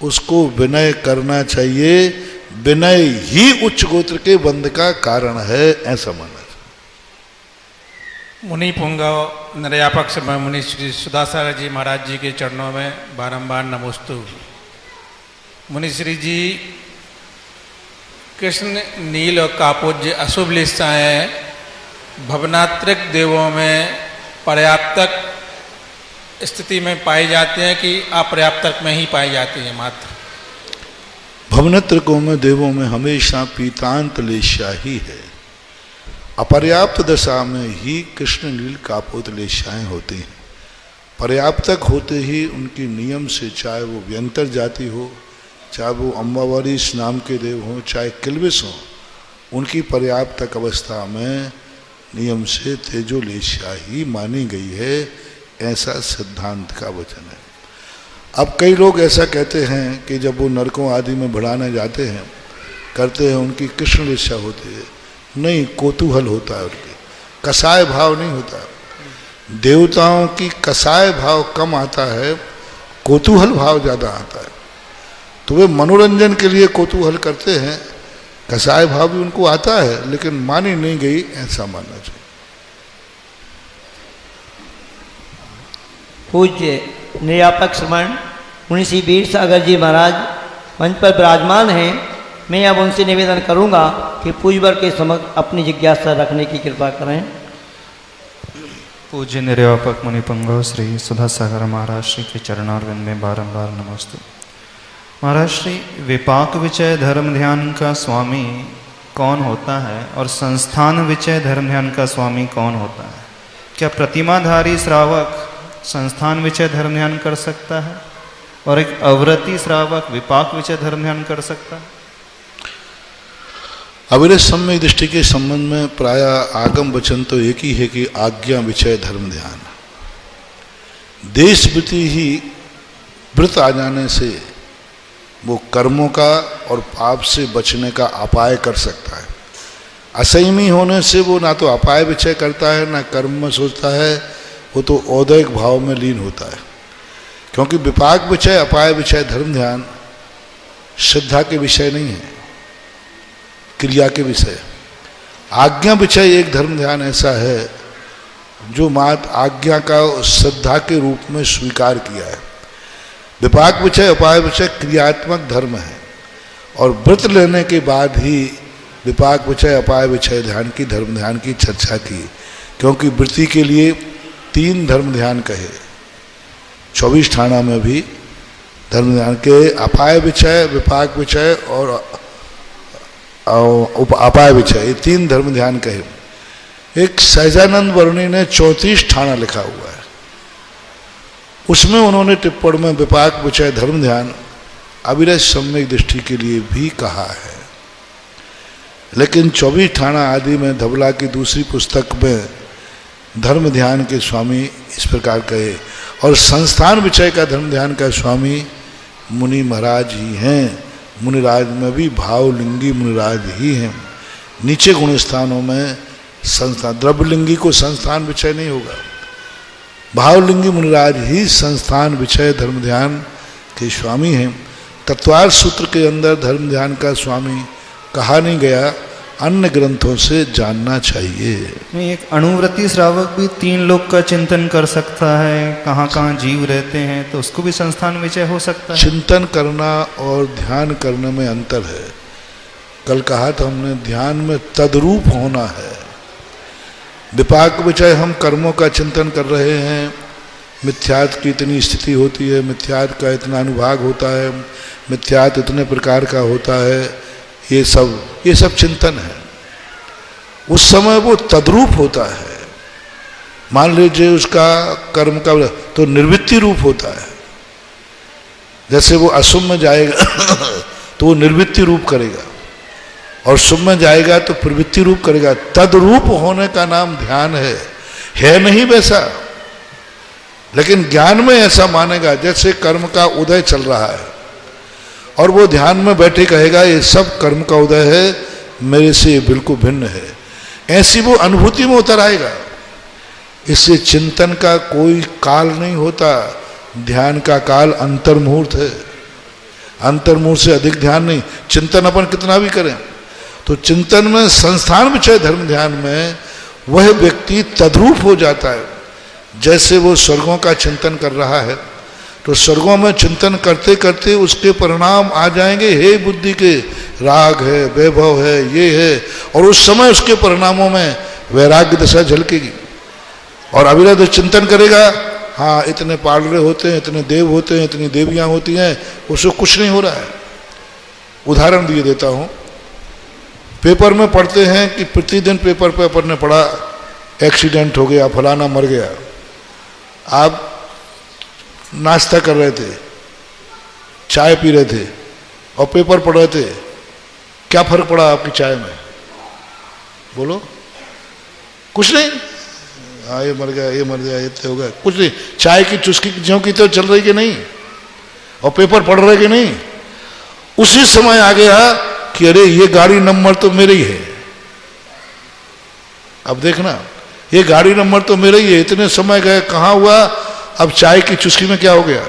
Speaker 2: उसको विनय करना चाहिए। विनय ही उच्च गोत्र के बंध का कारण है, ऐसा मानना चाहिए।
Speaker 5: मुनि पुंगव निर्यापक समय मुनि श्री सुदासागर जी महाराज जी के चरणों में बारंबार नमोस्तु। मुनि श्री जी कृष्ण नील और कापुज्य अशुभ लिप्साएं भवनात्रिक देवों में पर्याप्तक स्थिति में पाई जाती हैं कि अपर्याप्तक में ही पाई जाती है मात्र?
Speaker 2: भवनत्रकों में देवों में हमेशा पीतांत लेशा ही है। अपर्याप्त दशा में ही कृष्ण नील कापोत लेशाएं होती हैं। पर्याप्तक होते ही उनकी नियम से, चाहे वो व्यंतर जाति हो, चाहे वो अम्बावरीश नाम के देव हों, चाहे किलबिस हों, उनकी पर्याप्तक अवस्था में नियम से तेजोलेशा ही मानी गई है, ऐसा सिद्धांत का वचन है। अब कई लोग ऐसा कहते हैं कि जब वो नरकों आदि में बढ़ाने जाते हैं, करते हैं, उनकी कृष्ण लेशा होती है। नहीं, कोतूहल होता है, उनके कसाय भाव नहीं होता। देवताओं की कसाय भाव कम आता है, कोतूहल भाव ज़्यादा आता है। तो वे मनोरंजन के लिए कोतूहल करते हैं, कसाय भाव भी उनको आता है, लेकिन मानी नहीं गई, ऐसा मानना चाहिए।
Speaker 3: पूज्य निर्यापक श्रमण मुनि श्री वीर सागर जी महाराज मंच पर विराजमान हैं। मैं अब उनसे निवेदन करूंगा कि पूज्यवर के समक्ष अपनी जिज्ञासा रखने की कृपा करें।
Speaker 6: पूज्य निर्यापक मुनिपुंगव श्री सुधासागर महाराज श्री के चरणारविंद में बारंबार नमस्तु। महाराज श्री, विपाक विचय धर्म ध्यान का स्वामी कौन होता है और संस्थान विचय धर्म ध्यान का स्वामी कौन होता है? क्या प्रतिमाधारी श्रावक संस्थान विचय धर्म ध्यान कर सकता है और एक अवरति श्रावक विपाक विचय धर्म ध्यान कर सकता है?
Speaker 2: अविरत सम्यक दृष्टि के संबंध में प्राय आगम वचन तो एक ही है कि आज्ञा विचय धर्म ध्यान। देश वृत्ति ही व्रत आ जाने से वो कर्मों का और पाप से बचने का अपाय कर सकता है। असंयमी होने से वो ना तो अपाय विचय करता है, ना कर्म में सोचता है, वो तो औदैहिक भाव में लीन होता है। क्योंकि विपाक विचय अपाय विचय धर्म ध्यान श्रद्धा के विषय नहीं है, क्रिया के विषय। आज्ञा विचय एक धर्म ध्यान ऐसा है जो मात आज्ञा का श्रद्धा के रूप में स्वीकार किया है। विपाक विचय अपाय विचय क्रियात्मक धर्म है, और व्रत लेने के बाद ही विपाक विचय अपाय विचय ध्यान की धर्म ध्यान की चर्चा की। क्योंकि वृत्ति के लिए 3 धर्म ध्यान कहे। 24 ठाणा में भी धर्म ध्यान के अपाय विचय, विपाक विचय और अपाय विचय, ये 3 धर्म ध्यान कहे। एक सहजानंद वर्णी ने 34 ठाणा लिखा हुआ है, उसमें उन्होंने टिप्पण में विपाक विचय धर्म ध्यान अविरत सम्यक दृष्टि के लिए भी कहा है। लेकिन 24 ठाणा आदि में धवला की दूसरी पुस्तक में धर्म ध्यान के स्वामी इस प्रकार कहे, और संस्थान विचय का धर्म ध्यान का स्वामी मुनि महाराज ही हैं। मुनिराज में भी भावलिंगी मुनिराज ही हैं। नीचे गुण स्थानों में संस्थान, द्रव्यलिंगी को संस्थान विचय नहीं होगा। भावलिंगी मुनिराज ही संस्थान विचय धर्म ध्यान के स्वामी हैं। तत्वार सूत्र के अंदर धर्म ध्यान का स्वामी कहा नहीं गया, अन्य ग्रंथों से जानना चाहिए।
Speaker 6: एक अणुव्रति श्रावक भी 3 लोक का चिंतन कर सकता है, कहाँ कहाँ जीव रहते हैं, तो उसको भी संस्थान विचय हो सकता है।
Speaker 2: चिंतन करना और ध्यान करने में अंतर है। कल कहा था हमने, ध्यान में तद्रूप होना है। विपाक विचय हम कर्मों का चिंतन कर रहे हैं, मिथ्यात्व की इतनी स्थिति होती है, मिथ्यात्व का इतना अनुभाग होता है, मिथ्यात्व इतने प्रकार का होता है, ये सब चिंतन है। उस समय वो तद्रूप होता है। मान लीजिए उसका कर्म का तो निर्वृत्ति रूप होता है। जैसे वो अशुभ में जाएगा तो वो निर्वृत्ति रूप करेगा, और शुभ में जाएगा तो प्रवृत्ति रूप करेगा। तद्रूप होने का नाम ध्यान है नहीं वैसा, लेकिन ज्ञान में ऐसा मानेगा जैसे कर्म का उदय चल रहा है, और वो ध्यान में बैठे कहेगा ये सब कर्म का उदय है, मेरे से बिल्कुल भिन्न है। ऐसी वो अनुभूति में उतर आएगा। इससे चिंतन का कोई काल नहीं होता। ध्यान का काल अंतर्मुहूर्त है। अंतर्मुख से अधिक ध्यान नहीं। चिंतन अपन कितना भी करें, तो चिंतन में संस्थान विषय धर्म ध्यान में वह व्यक्ति तद्रूप हो जाता है। जैसे वो स्वर्गों का चिंतन कर रहा है, तो स्वर्गों में चिंतन करते करते उसके परिणाम आ जाएंगे, हे बुद्धि के राग है, वैभव है, ये है, और उस समय उसके परिणामों में वैराग्य दशा झलकेगी। और अविरत चिंतन करेगा, हाँ इतने पालरे होते हैं, इतने देव होते हैं, इतनी देवियां होती हैं, उसको कुछ नहीं हो रहा है। उदाहरण दिए देता हूँ, पेपर में पढ़ते हैं कि प्रतिदिन पेपर पे अपन ने पढ़ा एक्सीडेंट हो गया, फलाना मर गया। आप नाश्ता कर रहे थे, चाय पी रहे थे और पेपर पढ़ रहे थे, क्या फर्क पड़ा आपकी चाय में? बोलो। कुछ नहीं, हाँ ये मर गया, ये मर गया, ये हो गया, कुछ नहीं। चाय की चुस्की ज्यों की तो चल रही कि नहीं, और पेपर पढ़ रहे कि नहीं। उसी समय आ गया कि अरे ये गाड़ी नंबर तो मेरे ही है। अब देखना, ये गाड़ी नंबर तो मेरे ही है, इतने समय गए, कहाँ हुआ? अब चाय की चुस्की में क्या हो गया?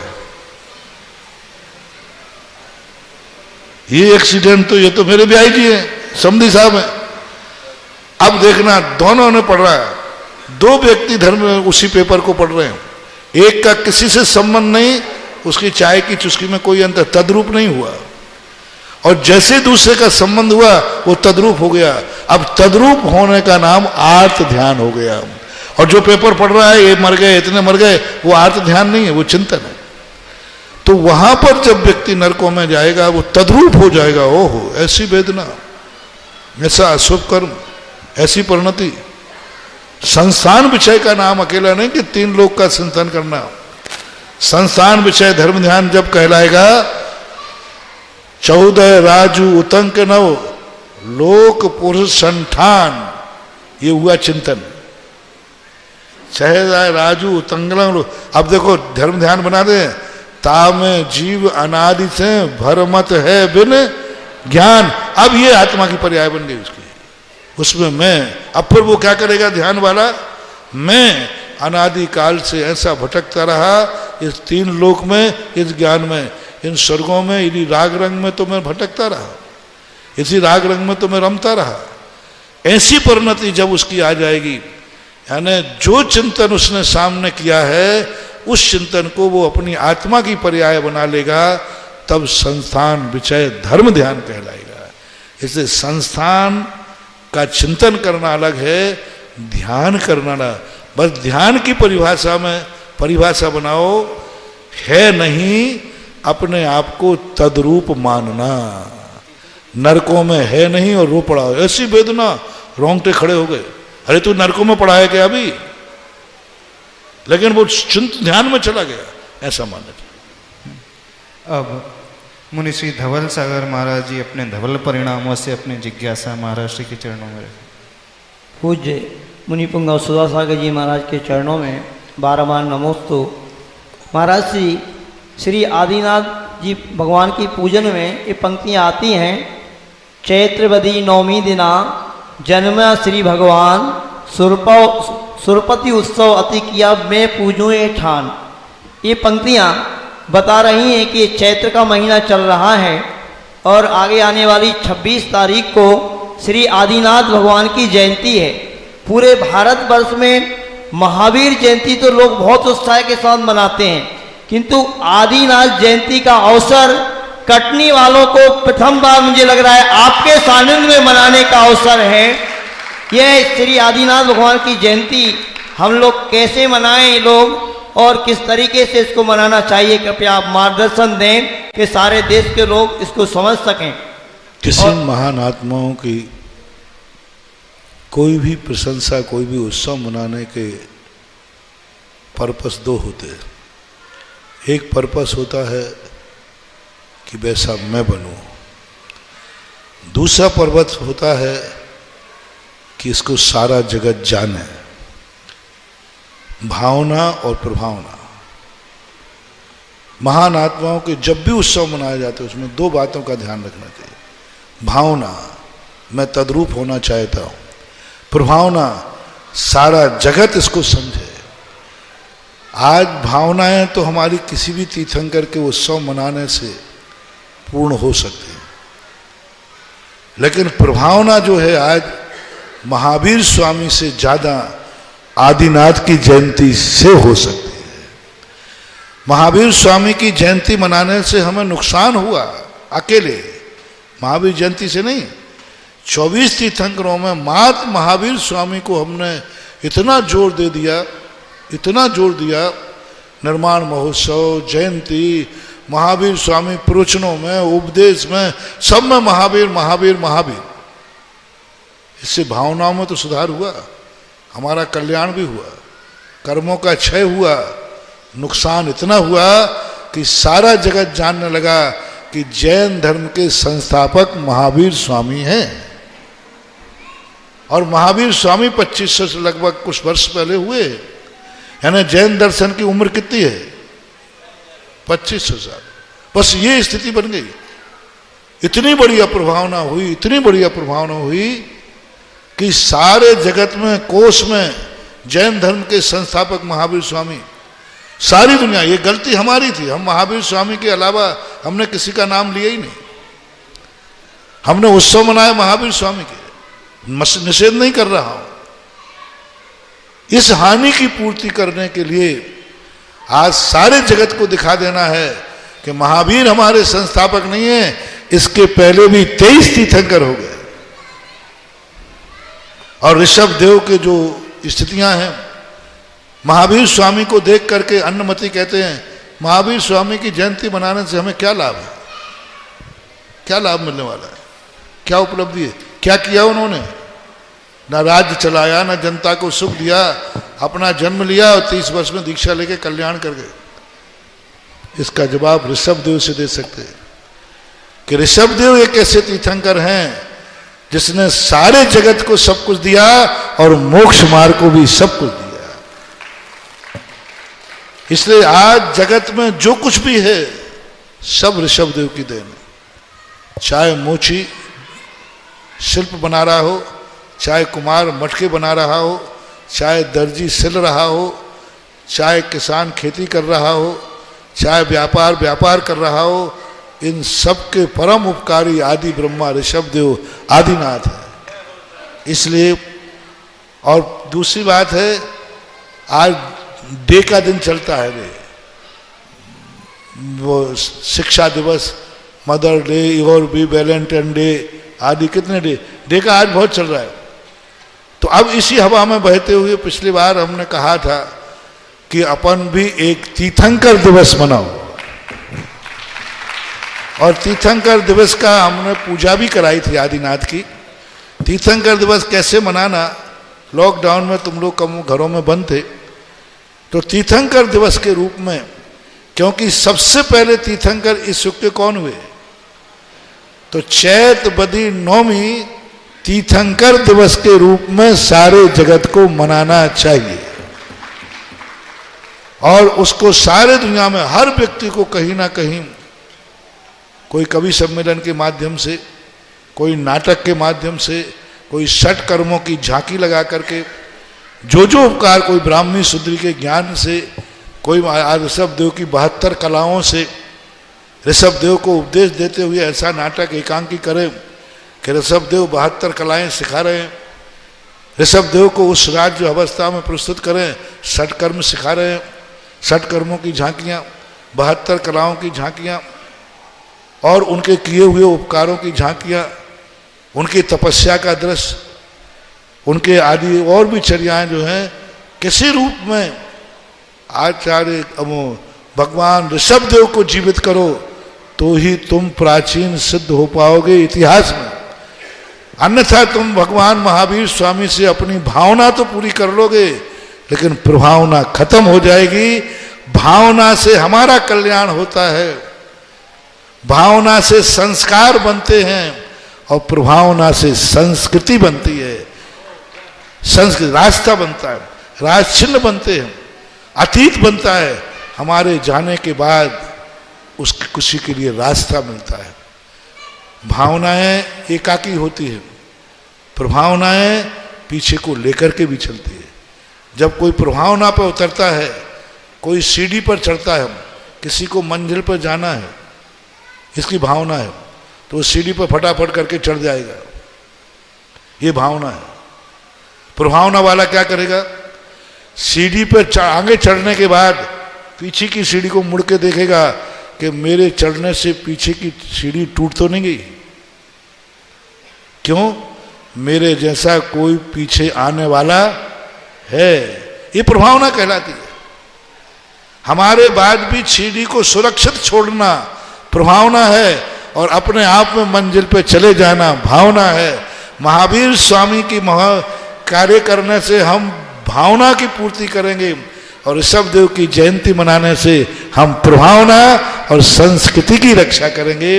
Speaker 2: ये एक्सीडेंट तो, ये तो मेरे ब्याही जी हैं, समधी साहब हैं। अब देखना, दोनों ने पढ़ रहा है, दो व्यक्ति धर्म उसी पेपर को पढ़ रहे हैं, एक का किसी से संबंध नहीं, उसकी चाय की चुस्की में कोई अंतर, तद्रूप नहीं हुआ। और जैसे दूसरे का संबंध हुआ वो तद्रूप हो गया। अब तद्रूप होने का नाम आर्त ध्यान हो गया। और जो पेपर पढ़ रहा है, ये मर गए, इतने मर गए, वो आर्त ध्यान नहीं है, वो चिंतन है। तो वहां पर जब व्यक्ति नरकों में जाएगा, वो तद्रूप हो जाएगा। ओहो, ऐसी वेदना, ऐसा अशुभ कर्म, ऐसी परिणति। संस्थान विषय का नाम अकेला नहीं कि 3 लोक का चिंतन करना। संस्थान विषय धर्म ध्यान जब कहलाएगा, 14 राजू उतंक नव लोक पुरुष संठान, ये हुआ चिंतन। 6 राजू उतंगल। अब देखो धर्म ध्यान बना दे, तामे जीव अनादि से भरमत है बिन ज्ञान। अब ये आत्मा की पर्याय बन गई उसकी, उसमें मैं। अब फिर वो क्या करेगा ध्यान वाला? मैं अनादि काल से ऐसा भटकता रहा इस 3 लोक में, इस ज्ञान में, इन स्वर्गों में, इन्हीं राग रंग में तो मैं भटकता रहा, इसी राग रंग में तो मैं रमता रहा। ऐसी परिणति जब उसकी आ जाएगी, यानी जो चिंतन उसने सामने किया है, उस चिंतन को वो अपनी आत्मा की पर्याय बना लेगा, तब संस्थान विषय धर्म ध्यान कहलाएगा। इसलिए संस्थान का चिंतन करना अलग है, ध्यान करना अलग। बस ध्यान की परिभाषा में परिभाषा बनाओ, है नहीं अपने आप को तद्रूप मानना। नरकों में है नहीं और रो पड़ा, ऐसी वेदना, रोंगटे खड़े हो गए। अरे तू नरकों में पड़ा है क्या अभी? लेकिन वो ध्यान में चला गया, ऐसा मानना।
Speaker 6: अब मुनि श्री धवल सागर महाराज जी अपने धवल परिणामों से अपनी जिज्ञासा महाराज श्री के चरणों में रखें।
Speaker 3: पूज्य मुनि पुंगव सुधा सागर जी महाराज के चरणों में बारंबार नमोस्तु। महाराज श्री आदिनाथ जी भगवान की पूजन में ये पंक्तियाँ आती हैं। चैत्रवदी नवमी दिना जन्म श्री भगवान सुरपति उत्सव अति किया मैं पूजूँ ये ठान। ये पंक्तियाँ बता रही हैं कि चैत्र का महीना चल रहा है और आगे आने वाली 26 तारीख को श्री आदिनाथ भगवान की जयंती है। पूरे भारतवर्ष में महावीर जयंती तो लोग बहुत उत्साह के साथ मनाते हैं, किंतु आदिनाथ जयंती का अवसर कटनी वालों को प्रथम बार मुझे लग रहा है आपके सानिध्य में मनाने का अवसर है। यह श्री आदिनाथ भगवान की जयंती हम लोग कैसे मनाएं लोग और किस तरीके से इसको मनाना चाहिए, कृपया आप मार्गदर्शन दें कि सारे देश के लोग इसको समझ सकें।
Speaker 2: किसी महान आत्माओं की कोई भी प्रशंसा, कोई भी उत्सव मनाने के पर्पस 2 होते हैं। एक पर्पस होता है कि वैसा मैं बनूं, दूसरा पर्पस होता है कि इसको सारा जगत जाने। भावना और प्रभावना। महान आत्माओं के जब भी उत्सव मनाए जाते हैं उसमें 2 बातों का ध्यान रखना चाहिए। भावना, मैं तद्रूप होना चाहता हूं। प्रभावना, सारा जगत इसको समझे। आज भावनाएं तो हमारी किसी भी तीर्थंकर के उत्सव मनाने से पूर्ण हो सकती है। लेकिन प्रभावना जो है आज महावीर स्वामी से ज्यादा आदिनाथ की जयंती से हो सकती है। महावीर स्वामी की जयंती मनाने से हमें नुकसान हुआ अकेले, महावीर जयंती से नहीं। 24 तीर्थंकरों में मात्र महावीर स्वामी को हमने इतना जोर दे दिया, इतना जोर दिया, निर्माण महोत्सव, जयंती, महावीर स्वामी प्रवचनों में, उपदेश में, सब में महावीर महावीर महावीर। इससे भावनाओं में तो सुधार हुआ, हमारा कल्याण भी हुआ, कर्मों का क्षय हुआ। नुकसान इतना हुआ कि सारा जगत जानने लगा कि जैन धर्म के संस्थापक महावीर स्वामी हैं। और महावीर स्वामी 2500 से लगभग कुछ वर्ष पहले हुए, यानी जैन दर्शन की उम्र कितनी है? 2500 साल। बस ये स्थिति बन गई। इतनी बड़ी अप्रभावना हुई, इतनी बड़ी अप्रभावना हुई कि सारे जगत में, कोष में जैन धर्म के संस्थापक महावीर स्वामी, सारी दुनिया, ये गलती हमारी थी। हम महावीर स्वामी के अलावा हमने किसी का नाम लिया ही नहीं। हमने उत्सव मनाया महावीर स्वामी के, निषेध नहीं कर रहा हूं। इस हानि की पूर्ति करने के लिए आज सारे जगत को दिखा देना है कि महावीर हमारे संस्थापक नहीं है, इसके पहले भी 23 तीर्थंकर हो गए। और ऋषभ देव के जो स्थितियां हैं, महावीर स्वामी को देख करके अन्नमति कहते हैं, महावीर स्वामी की जयंती मनाने से हमें क्या लाभ है, क्या लाभ मिलने वाला है, क्या उपलब्धि है, क्या किया उन्होंने? ना राज्य चलाया, ना जनता को सुख दिया, अपना जन्म लिया और 30 वर्ष में दीक्षा लेके कल्याण कर गए। इसका जवाब ऋषभ देव से दे सकते हैं कि ऋषभ देव एक ऐसे तीर्थंकर हैं जिसने सारे जगत को सब कुछ दिया और मोक्ष मार्ग को भी सब कुछ दिया। इसलिए आज जगत में जो कुछ भी है सब ऋषभ देव की देन है। चाहे मोची शिल्प बना रहा हो, चाहे कुमार मटके बना रहा हो, चाहे दर्जी सिल रहा हो, चाहे किसान खेती कर रहा हो, चाहे व्यापार कर रहा हो, इन सब के परम उपकारी आदि ब्रह्मा ऋषभ देव आदिनाथ है। इसलिए, और दूसरी बात है, आज डे का दिन चलता है, वो शिक्षा दिवस, मदर डे और भी वैलेंटाइन डे आदि, कितने डे का आज बहुत चल रहा है। तो अब इसी हवा में बहते हुए पिछली बार हमने कहा था कि अपन भी एक तीर्थंकर दिवस मनाओ, और तीर्थंकर दिवस का हमने पूजा भी कराई थी आदिनाथ की। तीर्थंकर दिवस कैसे मनाना, लॉकडाउन में तुम लोग कम घरों में बंद थे, तो तीर्थंकर दिवस के रूप में, क्योंकि सबसे पहले तीर्थंकर इस युग के कौन हुए, तो चैत बदी नौमी तीर्थंकर दिवस के रूप में सारे जगत को मनाना चाहिए। और उसको सारे दुनिया में हर व्यक्ति को कहीं ना कहीं, कोई कवि सम्मेलन के माध्यम से, कोई नाटक के माध्यम से, कोई षट कर्मों की झांकी लगा करके, जो जो उपकार, कोई ब्राह्मी शूद्री के ज्ञान से, कोई ऋषभ देव की 72 कलाओं से ऋषभ देव को उपदेश देते हुए ऐसा नाटक एकांकी करें कि ऋषभ देव 72 कलाएं सिखा रहे हैं, ऋषभ देव को उस राज्य अवस्था में प्रस्तुत करें, षट कर्म सिखा रहे हैं, षट कर्मों की झांकियाँ, 72 कलाओं की झांकियाँ, और उनके किए हुए उपकारों की झांकियाँ, उनकी तपस्या का दृश्य, उनके आदि और भी चर्याएं जो हैं, किसी रूप में आचार्य भगवान ऋषभ देव को जीवित करो तो ही तुम प्राचीन सिद्ध हो पाओगे इतिहास में। अन्यथा तुम भगवान महावीर स्वामी से अपनी भावना तो पूरी कर लोगे, लेकिन प्रभावना खत्म हो जाएगी। भावना से हमारा कल्याण होता है, भावना से संस्कार बनते हैं, और प्रभावना से संस्कृति बनती है, संस्कृति रास्ता बनता है, राजचिन्ह बनते हैं, अतीत बनता है, हमारे जाने के बाद उसकी खुशी के लिए रास्ता मिलता है। भावनाएं एकाकी होती है, प्रभावनाएं पीछे को लेकर के भी चलती है। जब कोई प्रभावना पर उतरता है, कोई सीढ़ी पर चढ़ता है, किसी को मंजिल पर जाना है, इसकी भावना है, तो वो सीढ़ी पर फटाफट करके चढ़ जाएगा। ये भावना है। प्रभावना वाला क्या करेगा? सीढ़ी पर आगे चढ़ने के बाद पीछे की सीढ़ी को मुड़ के देखेगा कि मेरे चढ़ने से पीछे की सीढ़ी टूट तो नहीं गई। क्यों? मेरे जैसा कोई पीछे आने वाला है। ये प्रभावना कहलाती है। हमारे बाद भी सीढ़ी को सुरक्षित छोड़ना प्रभावना है, और अपने आप में मंजिल पे चले जाना भावना है। महावीर स्वामी की कार्य करने से हम भावना की पूर्ति करेंगे, और ऋषभदेव की जयंती मनाने से हम प्रभावना और संस्कृति की रक्षा करेंगे।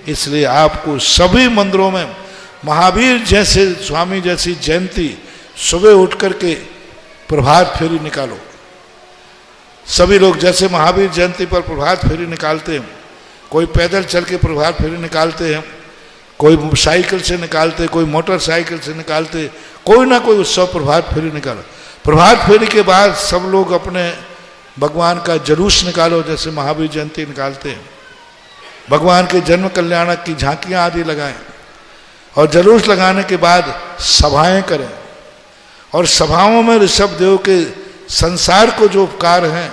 Speaker 2: इसलिए आपको सभी मंदिरों में महावीर जैसे स्वामी जैसी जयंती सुबह उठ करके प्रभात फेरी निकालो। सभी लोग जैसे महावीर जयंती पर प्रभात फेरी निकालते हैं, कोई पैदल चल के प्रभात फेरी निकालते हैं, कोई साइकिल से निकालते, कोई मोटरसाइकिल से निकालते, कोई ना कोई उत्सव प्रभात फेरी निकालो। प्रभात फेरी के बाद सब लोग अपने भगवान का जुलूस निकालो, जैसे महावीर जयंती निकालते हैं। भगवान के जन्म कल्याणक की झांकियां आदि लगाएं, और जुलूस लगाने के बाद सभाएं करें, और सभाओं में ऋषभदेव के संसार को जो उपकार हैं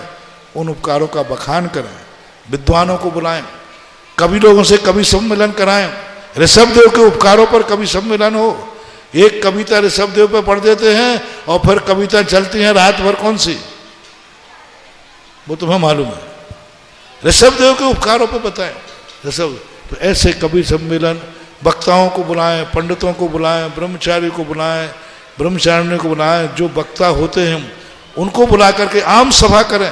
Speaker 2: उन उपकारों का बखान करें। विद्वानों को बुलाएं, कवि लोगों से कवि सम्मेलन कराएं, ऋषभदेव के उपकारों पर कवि सम्मेलन हो। एक कविता ऋषभदेव पे पढ़ देते हैं और फिर कविता चलती है रात भर, कौन सी, वो तुम्हें मालूम है। ऋषभदेव के उपकारों पे बताएं ऋषभ। तो ऐसे कवि सम्मेलन, वक्ताओं को बुलाएं, पंडितों को बुलाएं, ब्रह्मचारी को बुलाएं, ब्रह्मचारिणी को बुलाएं, जो वक्ता होते हैं उनको बुला करके आम सभा करें,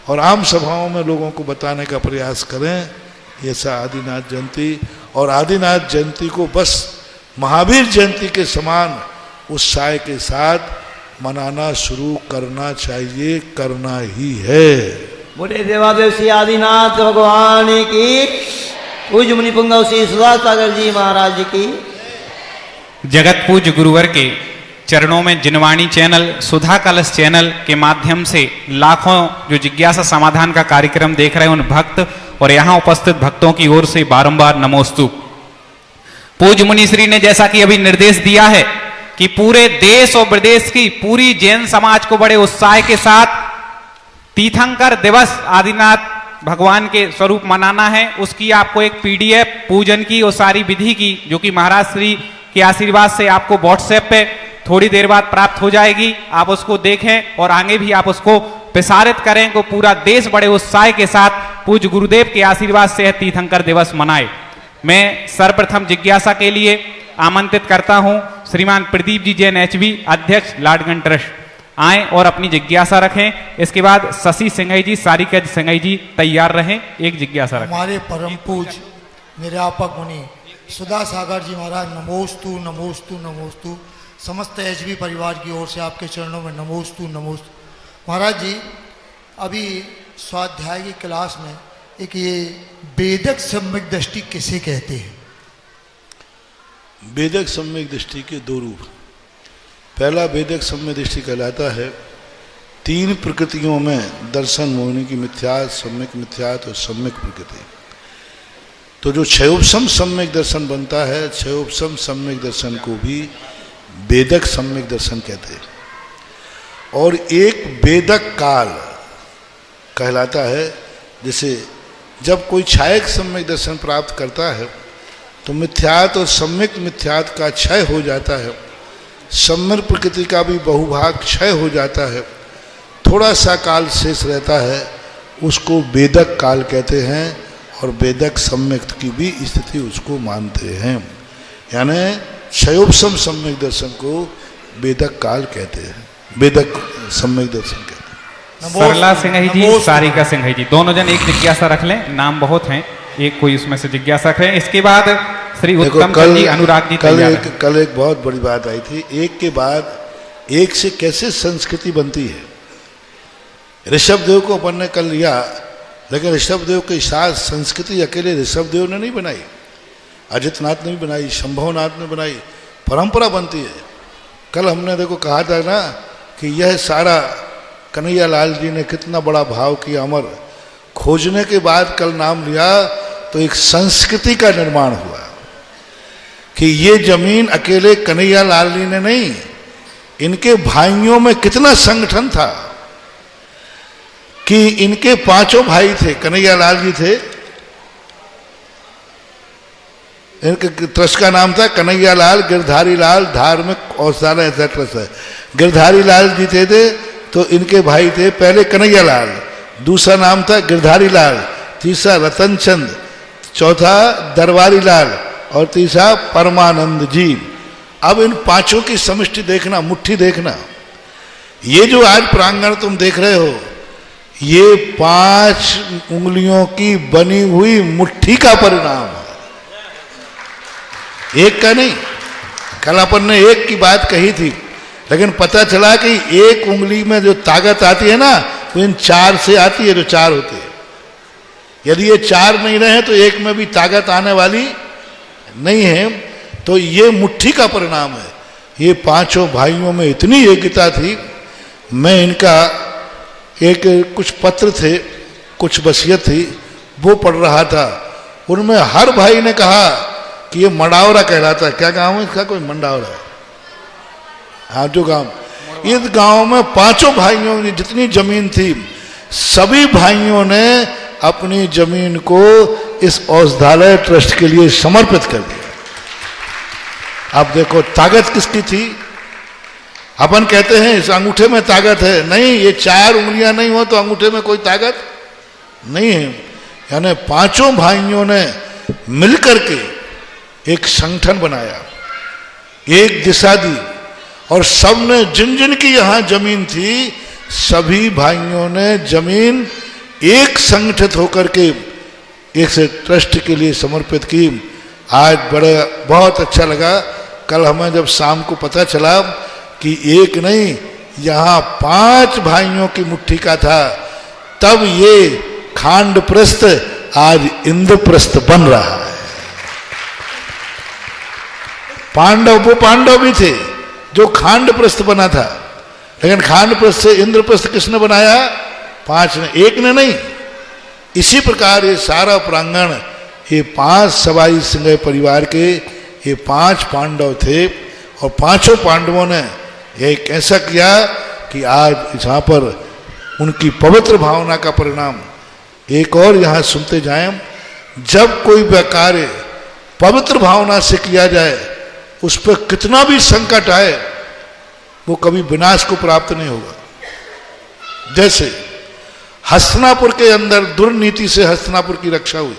Speaker 2: और आम सभाओं में लोगों को बताने का प्रयास करें। ऐसा आदिनाथ जयंती, और आदिनाथ जयंती को बस महावीर जयंती के समान उत्साह के साथ मनाना शुरू करना चाहिए, करना ही है।
Speaker 3: बोले देवादेव श्री आदिनाथ भगवान की, पूज्य मुनि पुंगव श्री सुधा सागर जी महाराज की।
Speaker 7: जगत पूज्य गुरुवर के चरणों में जिनवाणी चैनल, सुधा कलश चैनल के माध्यम से लाखों जो जिज्ञासा समाधान का कार्यक्रम देख रहे हैं उन भक्त और यहाँ उपस्थित भक्तों की ओर से बारंबार नमोस्तु। पूज्य मुनि श्री ने जैसा कि अभी निर्देश दिया है कि पूरे देश और विदेश की पूरी जैन समाज को बड़े उत्साह के साथ तीर्थंकर दिवस आदिनाथ भगवान के स्वरूप मनाना है। उसकी आपको एक PDF पूजन की और सारी विधि की, जो कि महाराज श्री के आशीर्वाद से आपको व्हाट्सएप पे थोड़ी देर बाद प्राप्त हो जाएगी। आप उसको देखें और आगे भी आप उसको प्रसारित करें को पूरा देश बड़े उत्साह के साथ पूज्य गुरुदेव के आशीर्वाद से तीर्थंकर दिवस मनाए। मैं सर्वप्रथम जिज्ञासा के लिए आमंत्रित करता हूं श्रीमान प्रदीप जी जैन HB अध्यक्ष लाडगंज ट्रस्ट, आए और अपनी जिज्ञासा रखें। इसके बाद शशि सिंघई जी, सारिका सिंघई जी तैयार रहें, एक जिज्ञासा रखें।
Speaker 8: हमारे परम पूज निरापक मुनि सुधा सागर जी महाराज, नमोस्तु नमोस्तु नमोस्तु। समस्त HB परिवार की ओर से आपके चरणों में नमोस्तु नमोस्तु। महाराज जी, अभी स्वाध्याय की क्लास में एक ये वेदक सम्यक दृष्टि किसे कहते हैं?
Speaker 2: वेदक सम्यक दृष्टि के दो रूप। पहला वेदक सम्यक दृष्टि कहलाता है 3 प्रकृतियों में दर्शन मोहिनी की मिथ्यात, सम्यक मिथ्यात और सम्यक प्रकृति। तो जो क्षयोपशम सम्यक दर्शन बनता है, क्षयोपशम सम्यक दर्शन को भी वेदक सम्यक दर्शन कहते हैं। और एक वेदक काल कहलाता है, जैसे जब कोई छायक सम्यक दर्शन प्राप्त करता है तो मिथ्यात और सम्यक मिथ्यात का क्षय हो जाता है, सम्यक प्रकृति का भी बहुभाग क्षय हो जाता है, थोड़ा सा काल शेष रहता है, उसको वेदक काल कहते हैं। और वेदक सम्यक की भी स्थिति उसको मानते हैं, यानी क्षयोपशम सम्यक दर्शन को वेदक काल कहते हैं, वेदक सम्यक दर्शन कहते हैं।
Speaker 7: सरला सिंघई जी, सारिका सिंघई जी, दोनों जन एक जिज्ञासा रख लें, नाम बहुत हैं, एक कोई उसमें से जिज्ञासा रखें। इसके बाद श्री उत्तम चंद जी, अनुराग जी
Speaker 2: कल एक बहुत बड़ी बात आई थी, एक के बाद एक से कैसे संस्कृति बनती है। ऋषभदेव को अपन ने कल लिया, लेकिन ऋषभदेव के साथ संस्कृति अकेले ऋषभदेव ने नहीं बनाई, अजितनाथ ने भी बनाई, शंभवनाथ ने बनाई, परंपरा बनती है। कल हमने देखो कहा था ना कि यह सारा कन्हैया लाल जी ने कितना बड़ा भाव किया, अमर खोजने के बाद कल नाम लिया तो एक संस्कृति का निर्माण हुआ कि ये जमीन अकेले कन्हैया लाल जी ने नहीं, इनके भाइयों में कितना संगठन था कि इनके 5 भाई थे। कन्हैया लाल जी थे, इनके ट्रस्ट का नाम था कन्हैया लाल गिरधारी लाल धार्मिक औषधालय ऐसा ट्रस्ट है। गिरधारी लाल जी थे तो इनके भाई थे, पहले कन्हैया लाल, दूसरा नाम था गिरधारी लाल, तीसरा रतन चंद, चौथा दरबारी लाल और तीसरा परमानंद जी। अब इन 5 की समष्टि देखना, मुट्ठी देखना। ये जो आज प्रांगण तुम देख रहे हो, ये 5 उंगलियों की बनी हुई मुट्ठी का परिणाम है, एक का नहीं। कल अपन ने एक की बात कही थी, लेकिन पता चला कि एक उंगली में जो ताकत आती है ना, वो इन 4 से आती है, जो 4 होते हैं। यदि ये 4 नहीं रहे तो एक में भी ताकत आने वाली नहीं है। तो ये मुट्ठी का परिणाम है। ये 5 भाइयों में इतनी एकता थी। मैं इनका एक कुछ पत्र थे, कुछ वसीयत थी, वो पढ़ रहा था। उनमें हर भाई ने कहा कि ये मंडावरा कहलाता है। क्या गांव है इसका? कोई मंडावरा है, हाँ, जो गांव। इस गांव में 5 भाइयों की जितनी जमीन थी, सभी भाइयों ने अपनी जमीन को इस औषधालय ट्रस्ट के लिए समर्पित कर दिया। अब देखो ताकत किसकी थी। अपन कहते हैं इस अंगूठे में ताकत है, नहीं, ये 4 उंगलियां नहीं हो तो अंगूठे में कोई ताकत नहीं है। यानी 5 भाइयों ने मिलकर के एक संगठन बनाया, एक दिशा दी, और सबने जिन जिन की यहां जमीन थी, सभी भाइयों ने जमीन एक संगठित होकर के एक से ट्रस्ट के लिए समर्पित की। आज बहुत अच्छा लगा। कल हमें जब शाम को पता चला कि एक नहीं, यहाँ 5 भाइयों की मुट्ठी का था, तब ये खांडप्रस्थ आज इंद्रप्रस्थ बन रहा है। वो पांडव भी थे जो खांडप्रस्थ बना था, लेकिन खांडप्रस्थ से इंद्रप्रस्थ किसने बनाया? 5 ने, एक ने नहीं। इसी प्रकार ये सारा प्रांगण, ये 5 सवाई सिंह परिवार के ये 5 पांडव थे, और 5 पांडवों ने एक ऐसा किया कि आज यहाँ पर उनकी पवित्र भावना का परिणाम। एक और यहाँ सुनते जाएं, जब कोई कार्य पवित्र भावना से किया जाए, उस पर कितना भी संकट आए, वो कभी विनाश को प्राप्त नहीं होगा। जैसे हस्तिनापुर के अंदर दुर्नीति से हस्तिनापुर की रक्षा हुई।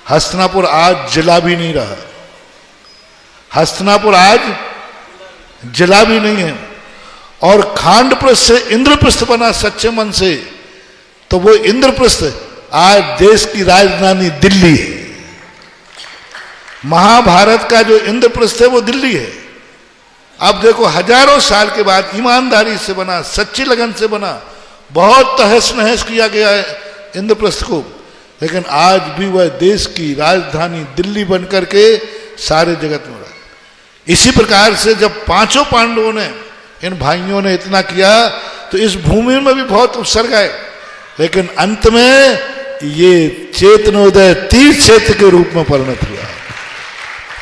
Speaker 2: हस्तिनापुर आज जिला भी नहीं रहा, हस्तिनापुर आज जिला भी नहीं है। और खांडप्रस्थ से इंद्रप्रस्थ बना सच्चे मन से, तो वो इंद्रप्रस्थ आज देश की राजधानी दिल्ली है। महाभारत का जो इंद्रप्रस्थ है वो दिल्ली है। अब देखो, हजारों साल के बाद ईमानदारी से बना, सच्ची लगन से बना, बहुत तहस नहस किया गया है इंद्रप्रस्थ को, लेकिन आज भी वह देश की राजधानी दिल्ली बनकर के सारे जगत में रहा। इसी प्रकार से जब 5 पांडवों ने, इन भाइयों ने इतना किया, तो इस भूमि में भी बहुत उत्सर्ग है, लेकिन अंत में ये चेतनोदय तीर्थ क्षेत्र के रूप में परिणत हुआ।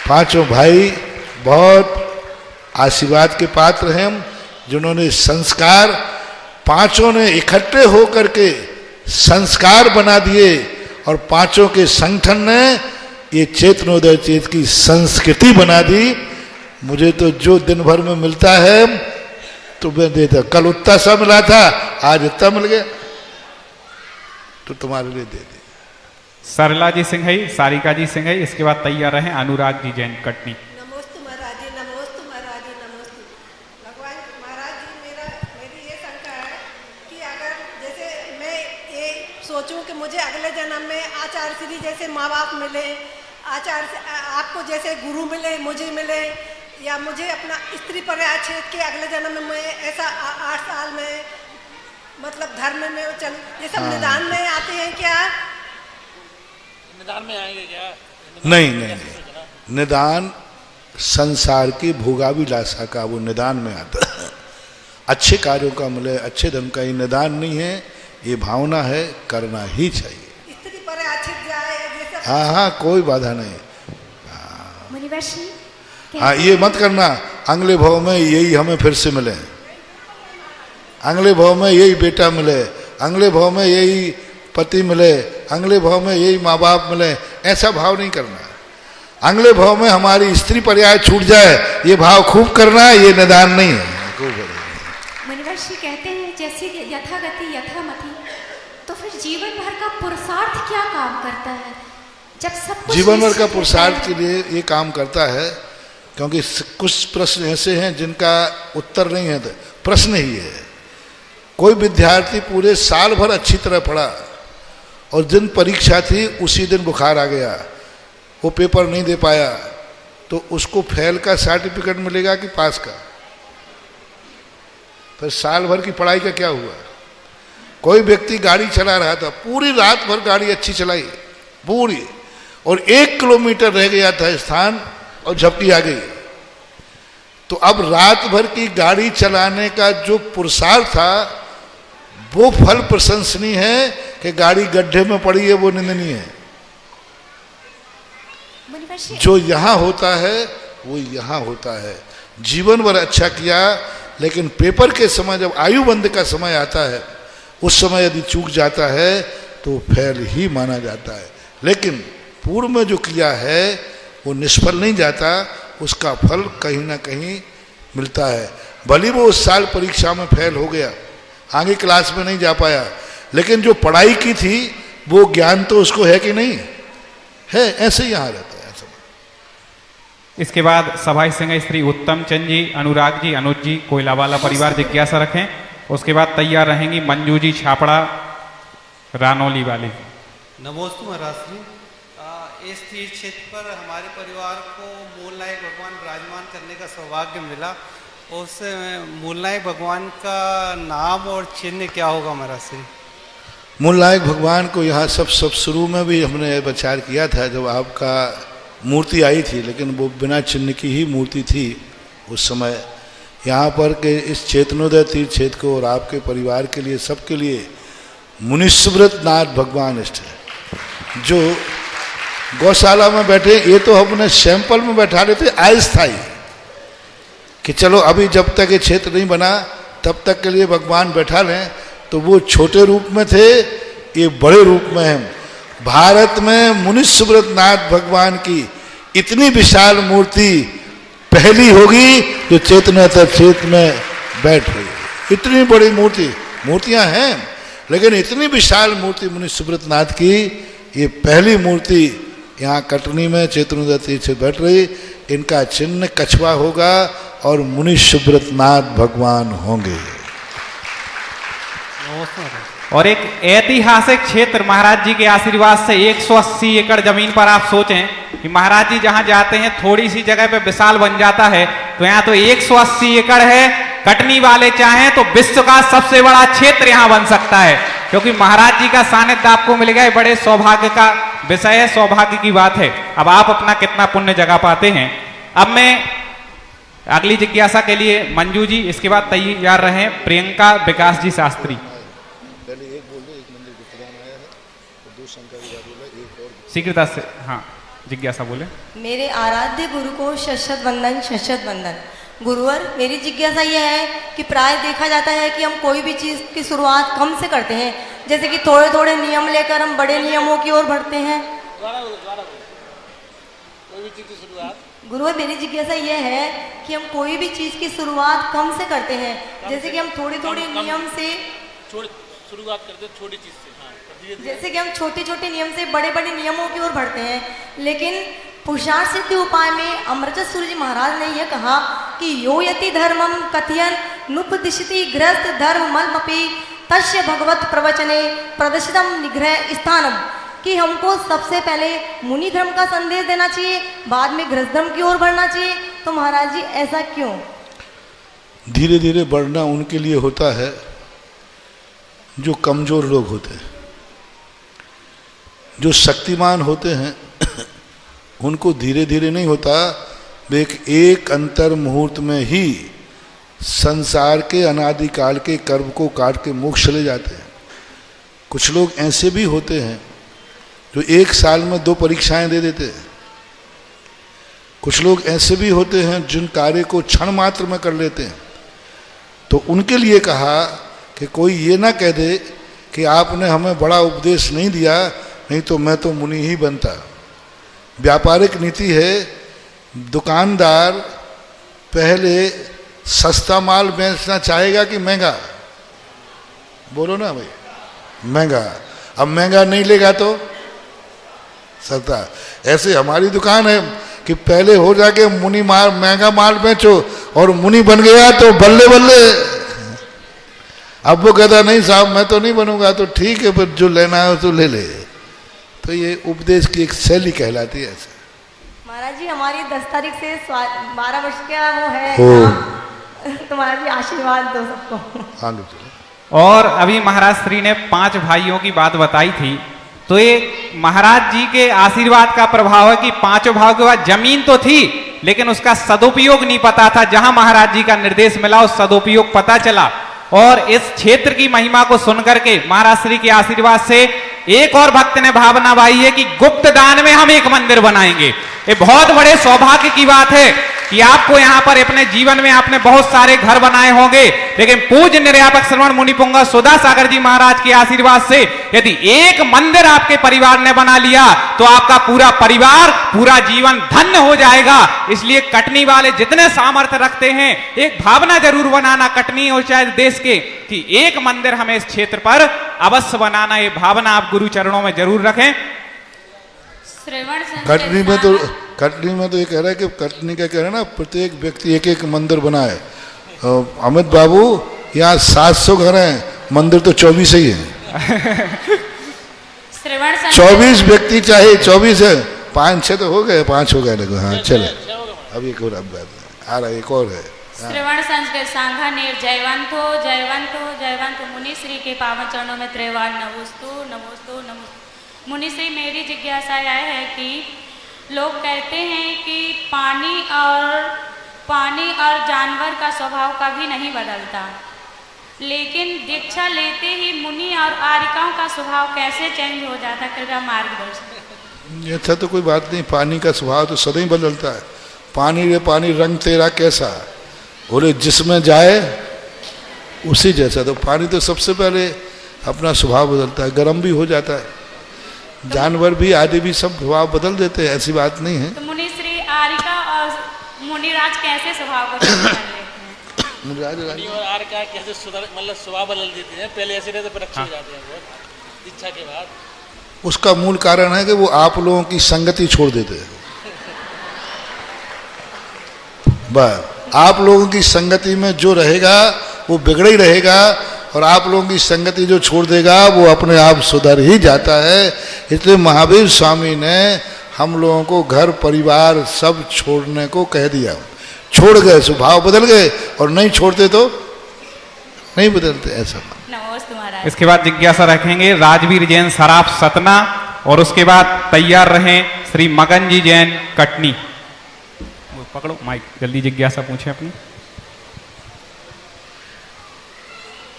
Speaker 2: 5 भाई बहुत आशीर्वाद के पात्र हैं, जिन्होंने संस्कार, 5 ने इकट्ठे होकर के संस्कार बना दिए, और 5 के संगठन ने ये चेतनोदय चेत की संस्कृति बना दी। मुझे तो जो दिन भर में मिलता है तो मैं देता, कल उतना सा मिला था, आज इतना मिल गया, तो तुम्हारे लिए दे दी।
Speaker 7: सरला जी सिंह, सारिका जी सिंह, इसके बाद तैयार रहे अनुराग जी जैन कटनी।
Speaker 9: नमोस्तु महाराज जी, नमोस्तु महाराज जी, नमोस्तु। भगवान महाराज जी, मेरी ये शंका है कि अगर जैसे मैं ये सोचूं कि मुझे अगले जन्म में आचार्य श्री जैसे माँ बाप मिले, आचार्य आपको जैसे गुरु मिले, मुझे मिले, या मुझे अपना स्त्री परिच्छेद के अगले जन्म में मैं ऐसा 8 साल में मतलब धर्म में चल, ये सब निदान में आते हैं क्या? निदान में आएंगे क्या?
Speaker 2: नहीं, निदान संसार की भोगाभिलाषा का वो निदान में आता है। अच्छे कार्यों का मिले, अच्छे धर्म का, ये निदान नहीं है, ये भावना है, करना ही चाहिए।
Speaker 9: स्त्री परिच्छेद जाए,
Speaker 2: हाँ हाँ, कोई बाधा नहीं।
Speaker 10: मुनिवर श्री
Speaker 2: हाँ, ये मत करना अगले भाव में यही हमें फिर से मिले, अगले भाव में यही बेटा मिले, अगले भाव में यही पति मिले, अगले भाव में यही माँ बाप मिले, ऐसा भाव नहीं करना। अगले भाव में हमारी स्त्री पर्याय छूट जाए, ये भाव खूब करना है, ये निदान नहीं है।
Speaker 10: मुनिवर श्री कहते हैं जैसे यथागति यथामति, तो फिर जीवन भर का पुरुषार्थ क्या काम करता है? जब सब कुछ
Speaker 2: जीवन भर का पुरुषार्थ के लिए ये काम करता है, क्योंकि कुछ प्रश्न ऐसे हैं जिनका उत्तर नहीं है, प्रश्न ही है। कोई विद्यार्थी पूरे साल भर अच्छी तरह पढ़ा और जिन परीक्षा थी उसी दिन बुखार आ गया, वो पेपर नहीं दे पाया, तो उसको फेल का सर्टिफिकेट मिलेगा कि पास का? फिर साल भर की पढ़ाई का क्या हुआ? कोई व्यक्ति गाड़ी चला रहा था, पूरी रात भर गाड़ी अच्छी चलाई पूरी, और 1 किलोमीटर रह गया था स्थान और झपकी आ गई, तो अब रात भर की गाड़ी चलाने का जो पुरुषार्थ था वो फल प्रशंसनीय है कि गाड़ी गड्ढे में पड़ी है वो निंदनीय है। जो यहाँ होता है वो यहाँ होता है। जीवन भर अच्छा किया, लेकिन पेपर के समय जब आयुबंध का समय आता है उस समय यदि चूक जाता है तो फेल ही माना जाता है। लेकिन पूर्व में जो किया है वो निष्फल नहीं जाता, उसका फल कहीं ना कहीं मिलता है। भले वो उस साल परीक्षा में फेल हो गया, आगे क्लास में नहीं जा पाया, लेकिन जो पढ़ाई की थी वो ज्ञान तो उसको है कि नहीं है, ऐसे ही यहाँ रहता है।
Speaker 7: इसके बाद सभा सिंह श्री उत्तम चंद जी, अनुराग जी, अनुज जी, कोयलावाला परिवार जिज्ञासा रखें। उसके बाद तैयार रहेंगी मंजू जी छापड़ा रानौली वाली।
Speaker 11: नमोस्तु महाराज जी। इस तीर्थ क्षेत्र पर हमारे परिवार को मूल नायक भगवान विराजमान करने का सौभाग्य मिला। उस मूल नायक भगवान का नाम और चिन्ह क्या होगा महाराज श्री?
Speaker 2: मूल नायक भगवान को यहाँ सब शुरू में भी हमने विचार किया था जब आपका मूर्ति आई थी, लेकिन वो बिना चिन्ह की ही मूर्ति थी उस समय। यहाँ पर के इस चेतनोदय तीर्थ क्षेत्र को और आपके परिवार के लिए, सबके लिए मुनिसुव्रत नाथ भगवान इष्ट है। जो गौशाला में बैठे, ये तो हमने सैंपल में बैठा लेते अस्थायी, कि चलो अभी जब तक ये क्षेत्र नहीं बना तब तक के लिए भगवान बैठा लें, तो वो छोटे रूप में थे, ये बड़े रूप में हैं। भारत में मुनिसुव्रत नाथ भगवान की इतनी विशाल मूर्ति पहली होगी जो चेतनोदय क्षेत्र में बैठ रही। इतनी बड़ी मूर्तियां हैं, लेकिन इतनी विशाल मूर्ति मुनिसुव्रत नाथ की ये पहली मूर्ति यहाँ कटनी में चेतनोदय तीर्थ से बैठ रही। इनका चिन्ह कछुआ होगा और मुनिसुव्रत नाथ भगवान होंगे।
Speaker 7: और एक ऐतिहासिक क्षेत्र महाराज जी के आशीर्वाद से 180 एकड़ जमीन पर आप सोचें कि महाराज जी जहां जाते हैं थोड़ी सी जगह पे विशाल बन जाता है, तो यहाँ तो 180 एकड़ है। कटनी वाले चाहें तो विश्व का सबसे बड़ा क्षेत्र यहाँ बन सकता है, क्योंकि महाराज जी का सानिध्य आपको मिल गया। बड़े सौभाग्य का विषय है, सौभाग्य की बात है। अब आप अपना कितना पुण्य जगा पाते हैं। अब मैं अगली जिज्ञासा के लिए मंजू जी, इसके बाद तैयार रहे प्रियंका विकास जी शास्त्री। शीघ्रता से हाँ जिज्ञासा बोले।
Speaker 12: मेरे आराध्य गुरु को शत वंदन, शत वंदन। गुरुवर, मेरी जिज्ञासा यह है कि प्राय देखा जाता है कि हम कोई भी चीज़ की शुरुआत कम से करते हैं, जैसे कि थोड़े थोड़े नियम लेकर हम बड़े नियमों की ओर बढ़ते हैं। गुरुवर, मेरी जिज्ञासा यह है कि हम कोई भी चीज़ की शुरुआत कम से करते हैं, जैसे कि हम थोड़े थोड़े नियम से
Speaker 13: शुरुआत करते हैं, छोटी चीज़ से।
Speaker 12: जैसे कि हम छोटे छोटे नियम से बड़े बड़े नियमों की ओर बढ़ते हैं, लेकिन पुरुषार्थ सिद्धि उपाय में अमृत सूर्य जी महाराज ने यह कहा कि यो यति धर्मम कथयन नुपदिशति गृहस्थ धर्म मलमपि तस्य भगवत प्रवचने प्रदर्शितम निग्रह स्थानम, कि हमको सबसे पहले मुनि धर्म का संदेश देना चाहिए, बाद में गृहस्थ धर्म की ओर बढ़ना चाहिए। तो महाराज जी ऐसा क्यों?
Speaker 2: धीरे धीरे बढ़ना उनके लिए होता है जो कमजोर लोग होते हैं। जो शक्तिमान होते हैं उनको धीरे धीरे नहीं होता, वे एक अंतर मुहूर्त में ही संसार के अनादिकाल के कर्म को काट के मोक्ष चले जाते हैं। कुछ लोग ऐसे भी होते हैं जो एक साल में 2 परीक्षाएं दे देते हैं। कुछ लोग ऐसे भी होते हैं जिन कार्य को क्षण मात्र में कर लेते हैं। तो उनके लिए कहा कि कोई ये ना कह दे कि आपने हमें बड़ा उपदेश नहीं दिया, नहीं तो मैं तो मुनि ही बनता। व्यापारिक नीति है, दुकानदार पहले सस्ता माल बेचना चाहेगा कि महंगा? बोलो ना भाई, महंगा। अब महंगा नहीं लेगा तो सस्ता। ऐसे हमारी दुकान है कि पहले हो जाके मुनि माल, महंगा माल बेचो, और मुनि बन गया तो बल्ले बल्ले। अब वो कहता नहीं साहब मैं तो नहीं बनूंगा, तो ठीक है, पर जो लेना है तो ले ले। तो ये उपदेश की एक शैली कहलाती है। ऐसा
Speaker 12: महाराज जी हमारी 10 तारीख से 12 वर्ष का वो है, तुम्हारा भी आशीर्वाद दो सबको।
Speaker 2: आगे चलो।
Speaker 7: और अभी महाराज श्री ने 5 भाइयों की बात बताई थी, तो ये महाराज जी के आशीर्वाद का प्रभाव है कि 5 भाइयों के बाद जमीन तो थी, लेकिन उसका सदुपयोग नहीं पता था। जहां महाराज जी का निर्देश मिला उस सदुपयोग पता चला, और इस क्षेत्र की महिमा को सुनकर के महाराज श्री के आशीर्वाद से एक और भक्त ने भावना भाई है कि गुप्त दान में हम एक मंदिर बनाएंगे। ये बहुत बड़े सौभाग्य की बात है कि आपको यहाँ पर अपने जीवन में आपने बहुत सारे घर बनाए होंगे, लेकिन पूज्य निर्यापक श्रवण मुनि पुंगव सुधा सागर जी महाराज के आशीर्वाद से यदि एक मंदिर आपके परिवार ने बना लिया तो आपका पूरा परिवार, पूरा जीवन धन्य हो जाएगा। इसलिए कटनी वाले जितने सामर्थ्य रखते हैं, एक भावना जरूर बनाना, कटनी हो चाहे देश के, कि एक मंदिर हमें इस क्षेत्र पर अवश्य बनाना। ये भावना आप गुरु चरणों में जरूर रखें।
Speaker 2: कटनी में तो ये कह रहा है कि कटनी का कह रहा है ना, प्रत्येक व्यक्ति एक एक मंदिर बनाए। अमित बाबू यहाँ 700 घर हैं, मंदिर तो 24 ही है। 24 व्यक्ति चाहे 24 है, 5-6 तो हो गए, 5 हो गए देखो। हाँ चलो, अब एक और आ रहा, एक और है।
Speaker 14: श्रवण संस्कृत सांघानेर जयवंत हो जयवंत हो जयवंत हो। मुनि श्री के पावन चरणों में त्रिवार नमोस्तु नमोस्तु नमोस्तु। मुनि श्री मेरी जिज्ञासा यह है कि लोग कहते हैं कि पानी और जानवर का स्वभाव कभी नहीं बदलता, लेकिन दीक्षा लेते ही मुनि और आर्यिकाओं का स्वभाव कैसे चेंज हो जाता, कृपया मार्गदर्शन।
Speaker 2: ऐसा तो कोई बात नहीं, पानी का स्वभाव तो सदा ही बदलता है। पानी रे पानी रंग तेरा कैसा, बोले जिसमें जाए उसी जैसा। तो पानी तो सबसे पहले अपना स्वभाव बदलता है, गर्म भी हो जाता है। जानवर भी आदि भी सब स्वभाव बदल देते हैं, ऐसी बात नहीं है।
Speaker 14: तो मुनि श्री आर्यिका और मुनिराज कैसे स्वभाव को बदल लेते हैं?
Speaker 13: मुनि और आर्यिका कैसे मतलब स्वभाव बदल देते हैं? पहले ऐसे रहते, फिर अच्छे हो जाते हैं बहुत इच्छा के बाद।
Speaker 2: उसका मूल कारण है कि वो आप लोगों की संगति छोड़ देते हैं। बस आप लोगों की संगति में जो रहेगा वो बिगड़ा ही रहेगा, और आप लोगों की संगति जो छोड़ देगा वो अपने आप सुधर ही जाता है। इसलिए महावीर स्वामी ने हम लोगों को घर परिवार सब छोड़ने को कह दिया। छोड़ गए, स्वभाव बदल गए, और नहीं छोड़ते तो नहीं बदलते, ऐसा।
Speaker 7: इसके बाद जिज्ञासा रखेंगे राजवीर जैन सराफ सतना, और उसके बाद तैयार रहें श्री मगन जी जैन कटनी। पकड़ो माइक, जल्दी जिज्ञासा पूछें अपनी।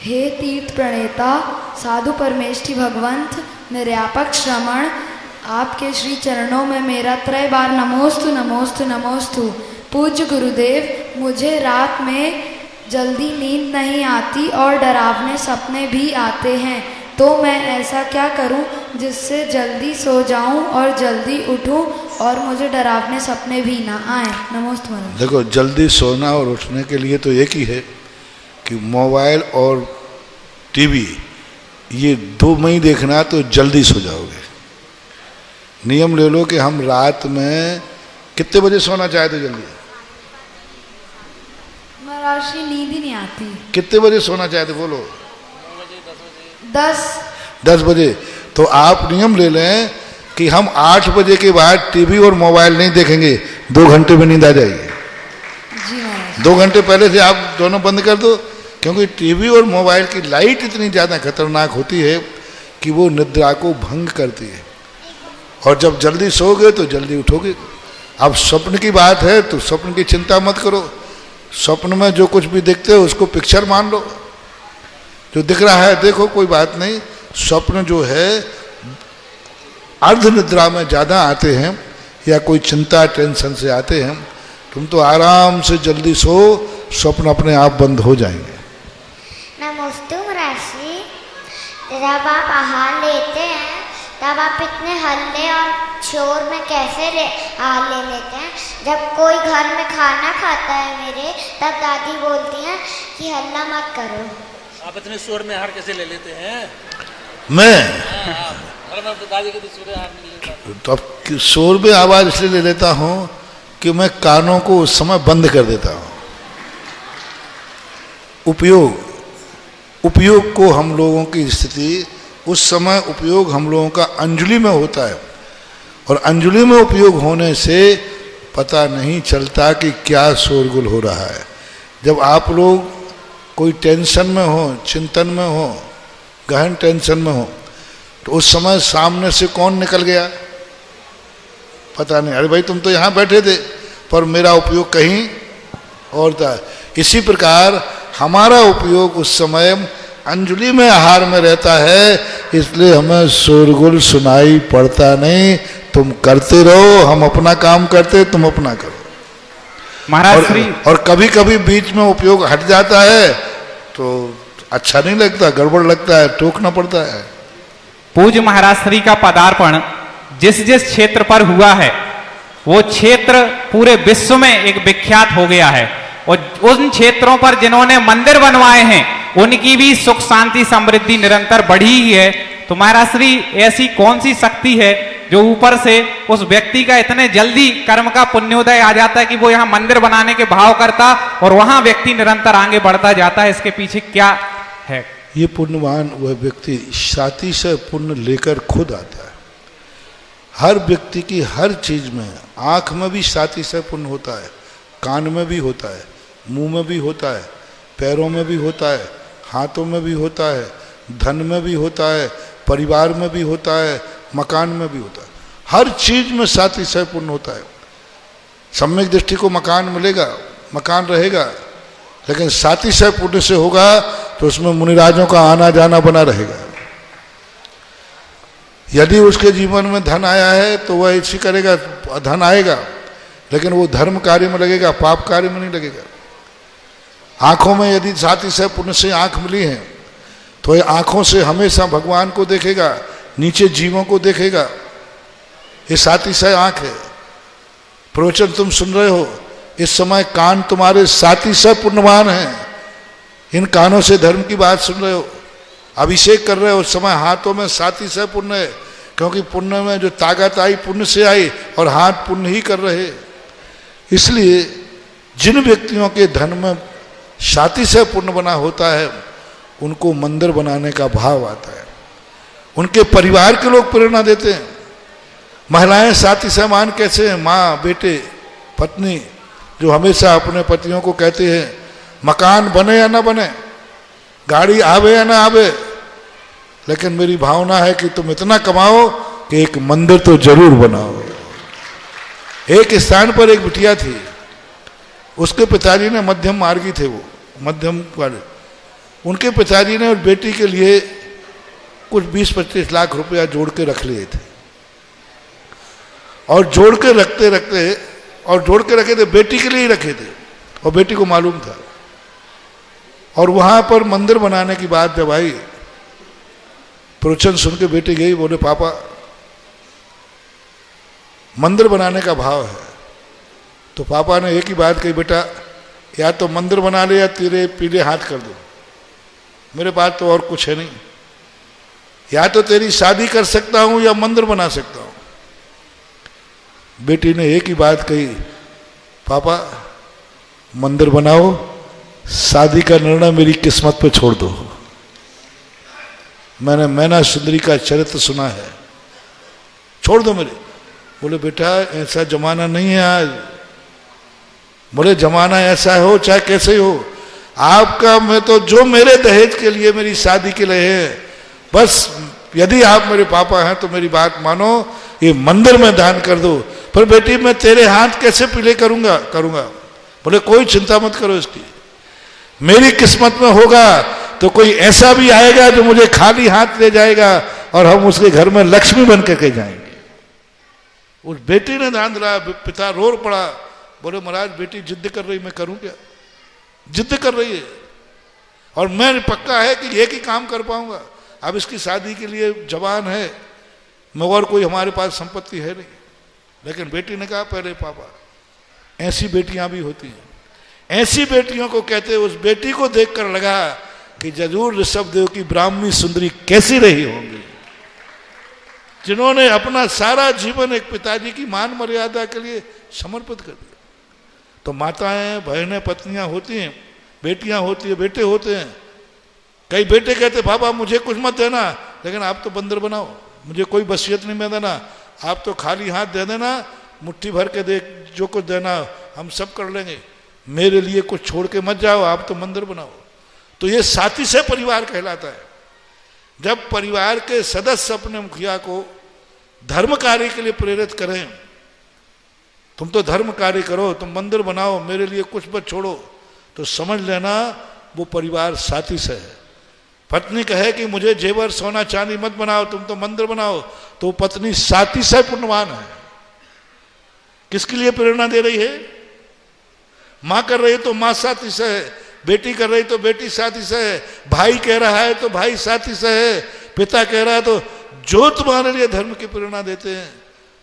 Speaker 15: हे तीर्थ प्रणेता साधु परमेष्ठी भगवंत निर्यापक श्रमण, आपके श्री चरणों में मेरा 3 बार नमोस्तु नमोस्तु नमोस्तु। पूज्य गुरुदेव, मुझे रात में जल्दी नींद नहीं आती और डरावने सपने भी आते हैं, तो मैं ऐसा क्या करूं जिससे जल्दी सो जाऊं और जल्दी उठूं और मुझे डरावने सपने भी ना आए। नमोस्तु महाराज।
Speaker 2: देखो, जल्दी सोना और उठने के लिए तो एक ही है कि मोबाइल और टीवी ये 2 में ही देखना, तो जल्दी सो जाओगे। नियम ले लो कि हम रात में कितने बजे सोना चाहते जल्दी?
Speaker 15: महाराज नींद ही नहीं आती।
Speaker 2: कितने बजे सोना चाहते बोलो?
Speaker 15: 10
Speaker 2: बजे। तो आप नियम ले लें कि हम 8 बजे के बाद टीवी और मोबाइल नहीं देखेंगे, 2 घंटे में नींद आ जाएगी।
Speaker 15: जी महाराज।
Speaker 2: 2 घंटे पहले से आप दोनों बंद कर दो, क्योंकि टीवी और मोबाइल की लाइट इतनी ज़्यादा खतरनाक होती है कि वो निद्रा को भंग करती है, और जब जल्दी सोओगे तो जल्दी उठोगे। अब स्वप्न की बात है तो स्वप्न की चिंता मत करो, स्वप्न में जो कुछ भी देखते हो उसको पिक्चर मान लो, जो दिख रहा है देखो, कोई बात नहीं। स्वप्न जो है अर्ध निद्रा में ज़्यादा आते हैं या कोई चिंता टेंशन से आते हैं, तुम तो आराम से जल्दी सो, स्वप्न अपने आप बंद हो जाएंगे।
Speaker 16: नमोस्तु महर्षि, जब आप आहार लेते हैं तब आप इतने हल्ले और शोर में कैसे आहार ले लेते हैं? जब कोई घर में खाना खाता है मेरे, तब दादी बोलती हैं कि हल्ला मत करो।
Speaker 13: आप इतने शोर में आहार कैसे ले लेते हैं?
Speaker 2: मैं
Speaker 13: दादी के शोर में आहार नहीं लेता।
Speaker 2: तो अब शोर में आवाज इसलिए ले लेता हूँ कि मैं कानों को उस समय बंद कर देता हूँ। उपयोग को हम लोगों की स्थिति उस समय उपयोग हम लोगों का अंजलि में होता है, और अंजलि में उपयोग होने से पता नहीं चलता कि क्या शोरगुल हो रहा है। जब आप लोग कोई टेंशन में हो, चिंतन में हो, गहन टेंशन में हो, तो उस समय सामने से कौन निकल गया पता नहीं, अरे भाई तुम तो यहाँ बैठे थे, पर मेरा उपयोग कहीं और था। इसी प्रकार हमारा उपयोग उस समय अंजलि में आहार में रहता है, इसलिए हमें शोरगुल सुनाई पड़ता नहीं। तुम करते रहो, हम अपना काम करते, तुम अपना करो।
Speaker 7: महाराज श्री
Speaker 2: और कभी कभी बीच में उपयोग हट जाता है तो अच्छा नहीं लगता, गड़बड़ लगता है, टोकना पड़ता है।
Speaker 7: पूज्य महाराज श्री का पदार्पण जिस जिस क्षेत्र पर हुआ है, वो क्षेत्र पूरे विश्व में एक विख्यात हो गया है, और उन क्षेत्रों पर जिन्होंने मंदिर बनवाए हैं उनकी भी सुख शांति समृद्धि निरंतर बढ़ी ही है। तो महाराज श्री ऐसी कौन सी शक्ति है जो ऊपर से उस व्यक्ति का इतने जल्दी कर्म का पुण्योदय आ जाता है कि वो यहाँ मंदिर बनाने के भाव करता और वहां व्यक्ति निरंतर आगे बढ़ता जाता है? इसके पीछे क्या है?
Speaker 2: ये पुण्यवान वह व्यक्ति साथी से पुण्य लेकर खुद आता है। हर व्यक्ति की हर चीज में, आंख में भी साथी से पुण्य होता है, कान में भी होता है, मुंह में भी होता है, पैरों में भी होता है, हाथों में भी होता है, धन में भी होता है, परिवार में भी होता है, मकान में भी होता है। हर चीज में साथी से पुण्य होता है। सम्यक दृष्टि को मकान मिलेगा, मकान रहेगा, लेकिन साथी से पुण्य से होगा तो उसमें मुनिराजों का आना जाना बना रहेगा। यदि उसके जीवन में धन आया है तो वह इसी करेगा, धन आएगा, लेकिन वो धर्म कार्य में लगेगा, पाप कार्य में नहीं लगेगा। आंखों में यदि साथी से पुण्य से आंख मिली है तो ये आंखों से हमेशा भगवान को देखेगा, नीचे जीवों को देखेगा। ये साथी से आंख है। प्रवचन तुम सुन रहे हो, इस समय कान तुम्हारे साथी से पुण्यवान हैं। इन कानों से धर्म की बात सुन रहे हो, अभिषेक कर रहे हो, उस समय हाथों में साथी से पुण्य है, क्योंकि पुण्य में जो ताकत आई पुण्य से आई, और हाथ पुण्य ही कर रहे। इसलिए जिन व्यक्तियों के धन में साथी से पुण्य बना होता है उनको मंदिर बनाने का भाव आता है। उनके परिवार के लोग प्रेरणा देते हैं। महिलाएं साथी समान कैसे हैं? माँ, बेटे, पत्नी, जो हमेशा अपने पतियों को कहते हैं मकान बने या ना बने, गाड़ी आवे या ना आवे, लेकिन मेरी भावना है कि तुम इतना कमाओ कि एक मंदिर तो जरूर बनाओ। एक स्थान पर एक बिटिया थी, उसके पिताजी ने मध्यम मार्गी थे, वो मध्यम वाले, उनके पिताजी ने उस बेटी के लिए कुछ 20-25 लाख रुपया जोड़ के रख लिए थे, और जोड़ के रखते रखे थे, बेटी के लिए ही रखे थे, और बेटी को मालूम था। और वहां पर मंदिर बनाने की बात जब आई, प्रवचन सुन के बेटी गई, बोले पापा मंदिर बनाने का भाव है। तो पापा ने एक ही बात कही, बेटा या तो मंदिर बना ले या तेरे पीले हाथ कर दो, मेरे पास तो और कुछ है नहीं। या तो तेरी शादी कर सकता हूं या मंदिर बना सकता हूं। बेटी ने एक ही बात कही, पापा मंदिर बनाओ, शादी का निर्णय मेरी किस्मत पे छोड़ दो। मैंने मैना सुंदरी का चरित्र सुना है, छोड़ दो मेरे। बोले बेटा ऐसा जमाना नहीं है आज। बोले जमाना ऐसा हो चाहे कैसे हो, आपका मैं तो जो मेरे दहेज के लिए, मेरी शादी के लिए है, बस यदि आप मेरे पापा हैं तो मेरी बात मानो, ये मंदिर में दान कर दो। पर बेटी मैं तेरे हाथ कैसे पीले करूंगा। बोले कोई चिंता मत करो इसकी, मेरी किस्मत में होगा तो कोई ऐसा भी आएगा जो मुझे खाली हाथ ले जाएगा और हम उसके घर में लक्ष्मी बन करके जाएंगे। उस बेटी ने ध्यान दिलाया, पिता रो पड़ा, बोले महाराज बेटी जिद कर रही, मैं करूं क्या, जिद कर रही है और मैं पक्का है कि एक ही काम कर पाऊंगा, अब इसकी शादी के लिए जवान है, मगर कोई हमारे पास संपत्ति है नहीं। लेकिन बेटी ने कहा पहले पापा, ऐसी बेटियां भी होती हैं, ऐसी बेटियों को कहते, उस बेटी को देखकर लगा कि जरूर ऋषभदेव की ब्राह्मी सुंदरी कैसी रही होंगी, जिन्होंने अपना सारा जीवन एक पिताजी की मान मर्यादा के लिए समर्पित कर दिया। तो माताएं, बहनें, पत्नियां होती हैं, बेटियां होती है, बेटे होते हैं। कई बेटे कहते पापा मुझे कुछ मत देना, लेकिन आप तो बंदर बनाओ, मुझे कोई वसीयत नहीं में देना, आप तो खाली हाथ दे देना, मुट्ठी भर के दे, जो कुछ देना हम सब कर लेंगे, मेरे लिए कुछ छोड़ के मत जाओ, आप तो मंदिर बनाओ। तो ये साथी से परिवार कहलाता है। जब परिवार के सदस्य अपने मुखिया को धर्म कार्य के लिए प्रेरित करें, तुम तो धर्म कार्य करो, तुम मंदिर बनाओ, मेरे लिए कुछ मत छोड़ो, तो समझ लेना वो परिवार साथी से है। पत्नी कहे कि मुझे जेवर सोना चांदी मत बनाओ, तुम तो मंदिर बनाओ, तो पत्नी साथी से पुण्यवान है। किसके लिए प्रेरणा दे रही है? मां कर रही है तो मां साथी से है, बेटी कर रही तो बेटी साथी से है, भाई कह रहा है तो भाई साथी से है, पिता कह रहा है, तो जो तुम्हारे लिए धर्म की प्रेरणा देते हैं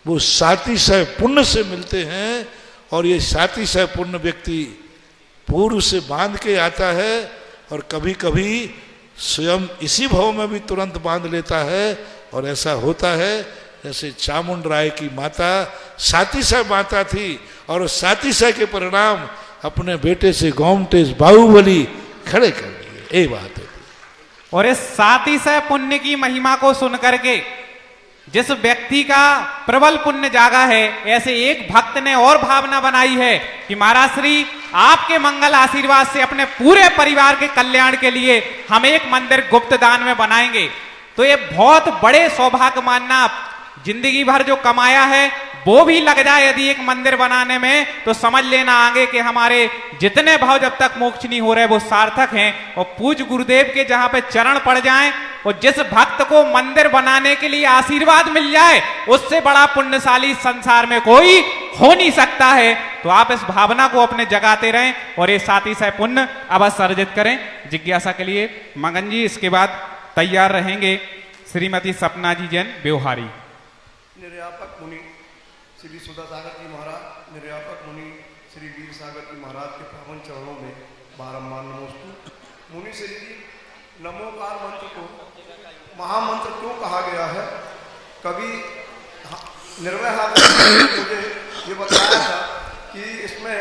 Speaker 2: वो साथी से पुण्य से मिलते हैं। और ये साथी से पुण्य व्यक्ति पूर्व से बांध के आता है और कभी कभी स्वयं इसी भाव में भी तुरंत बांध लेता है। और ऐसा होता है जैसे चामुंड राय की माता साथी से माता थी और साथी से के परिणाम अपने बेटे से गोमटेश बाहुबली खड़े कर दिए। ये बात है।
Speaker 7: और इस साथी से पुण्य की महिमा को सुन करके जिस व्यक्ति का प्रबल पुण्य जागा है, ऐसे एक भक्त ने और भावना बनाई है कि महाराज श्री आपके मंगल आशीर्वाद से अपने पूरे परिवार के कल्याण के लिए हम एक मंदिर गुप्त दान में बनाएंगे। तो ये बहुत बड़े सौभाग्य मानना, जिंदगी भर जो कमाया है वो भी लग जाए यदि एक मंदिर बनाने में, तो समझ लेना आगे कि हमारे जितने भाव जब तक मोक्ष नहीं हो रहे वो सार्थक हैं। और पूज्य गुरुदेव के जहां पे चरण पड़ जाएं और जिस भक्त को मंदिर बनाने के लिए आशीर्वाद मिल जाए, उससे बड़ा पुण्यशाली संसार में कोई हो नहीं सकता है। तो आप इस भावना को अपने जगाते रहें और ये साथी से पुण्य अवश्य अर्जित करें। जिज्ञासा के लिए मगन जी इसके बाद तैयार रहेंगे श्रीमती सपना जी जैन व्यवहारी।
Speaker 17: निर्यापक मुनि श्री सुधा सागर जी महाराज, निर्यापक मुनि श्री वीर सागर जी महाराज के पावन चरणों में बारंबार नमोस्तु। मुनि श्री जी, नमोकार मंत्र को महामंत्र क्यों कहा गया है? कभी निर्भय हाथ मुझे ये बताया था कि इसमें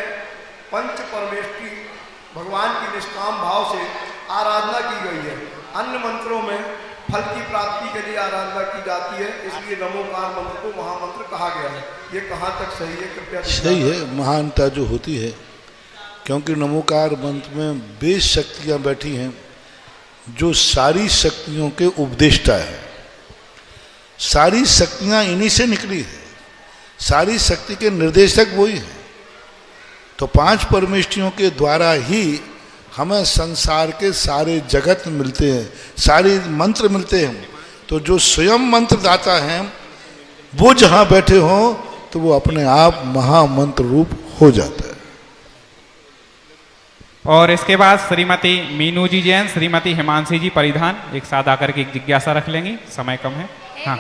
Speaker 17: पंच परमेष्ठी भगवान की निष्काम भाव से आराधना की गई है। अन्य मंत्रों में फल की प्राप्ति के लिए आराधना की जाती है, इसलिए नमोकार मंत्र को महामंत्र कहा गया है। ये कहाँ तक सही है? कृपया
Speaker 2: सही है। महानता जो होती है, क्योंकि नमोकार मंत्र में वे शक्तियाँ बैठी हैं जो सारी शक्तियों के उपदेष्टा है। सारी शक्तियाँ इन्हीं से निकली है, सारी शक्ति के निर्देशक वही हैं। तो पांच परमेष्ठियों के द्वारा ही हमें संसार के सारे जगत मिलते हैं, सारे मंत्र मिलते हैं। तो जो स्वयं मंत्र दाता हैं वो जहां बैठे हों तो वो अपने आप महामंत्र रूप हो जाता है।
Speaker 7: और इसके बाद श्रीमती मीनू जी जैन, श्रीमती हिमांशी जी परिधान एक साथ आकर के एक जिज्ञासा रख लेंगी, समय कम है। हाँ,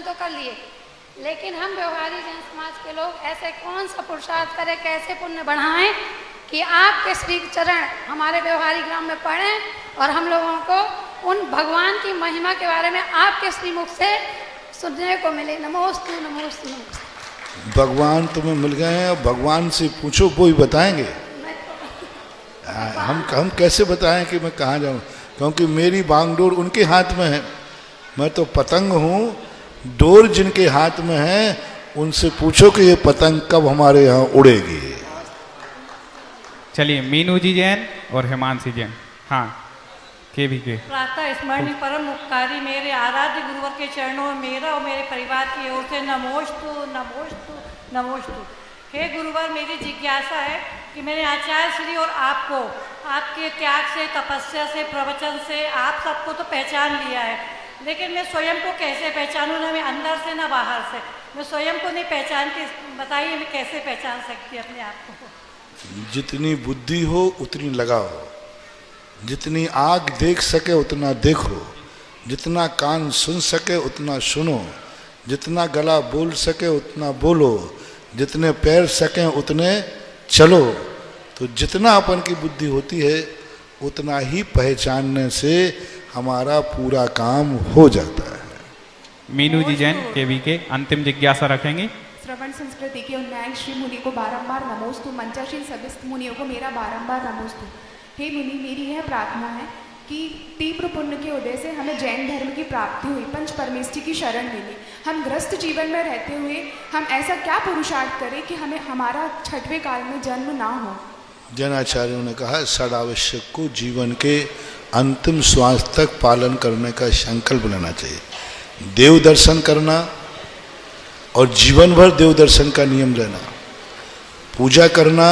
Speaker 10: तो कर लिए, लेकिन हम व्यवहारी जैन समाज के लोग ऐसे कौन सा पुरुषार्थ करें, कैसे पुण्य बढ़ाएं कि आपके श्री चरण हमारे व्यवहारी ग्राम में पड़ें और हम लोगों को उन भगवान की महिमा के बारे में आपके श्री मुख से सुनने को मिले। नमोस्तु नमोस्तु नमोस्तु।
Speaker 2: भगवान तुम्हें मिल गए हैं, अब भगवान से पूछो, वो ही बताएंगे। हम कैसे बताएं कि मैं कहाँ जाऊँ, क्योंकि मेरी बांगडोर उनके हाथ में है। मैं तो पतंग हूँ, डोर जिनके हाथ में है उनसे पूछो कि ये पतंग कब हमारे यहाँ उड़ेगी।
Speaker 7: चलिए मीनू जी जैन और हिमांशी जैन। हाँ, के
Speaker 18: प्रातः स्मरणीय परम उपकारी मेरे आराध्य गुरुवर के चरणों में मेरा और मेरे परिवार की ओर से नमोस्तु नमोस्तु नमोस्तु। हे गुरुवर, मेरी जिज्ञासा है कि मैंने आचार्य श्री और आपको आपके त्याग से, तपस्या से, प्रवचन से आप सबको तो पहचान लिया है, लेकिन मैं स्वयं को कैसे पहचानूं, ना मैं अंदर से ना बाहर से, मैं स्वयं को नहीं पहचानती। बताइए मैं कैसे पहचान सकती अपने आप को?
Speaker 2: जितनी बुद्धि हो उतनी लगाओ, जितनी आँख देख सके उतना देखो, जितना कान सुन सके उतना सुनो, जितना गला बोल सके उतना बोलो, जितने पैर सके उतने चलो। तो जितना अपन की बुद्धि होती है उतना ही पहचानने से हमारा पूरा काम हो जाता है।
Speaker 7: मीनू जी जैन केवी के अंतिम जिज्ञासा रखेंगे।
Speaker 19: श्रवण संस्कृति के उन्नयन श्री मुनि को बारंबार नमोस्तु, मंचासीन सभी मुनियों को मेरा बारंबार नमोस्तु। हे मुनि, मेरी यह प्रार्थना है कि तीव्र पुण्य के उदय से हमें जैन धर्म की प्राप्ति हुई, पंच परमेष्ठी की शरण मिली। हम ग्रस्त जीवन में रहते हुए हम ऐसा क्या पुरुषार्थ करें कि हमें हमारा छठवें काल में जन्म ना हो?
Speaker 2: जैनाचार्यों ने कहा षडावश्यक को जीवन के अंतिम श्वास तक पालन करने का संकल्प लेना चाहिए। देव दर्शन करना और जीवन भर देव दर्शन का नियम लेना, पूजा करना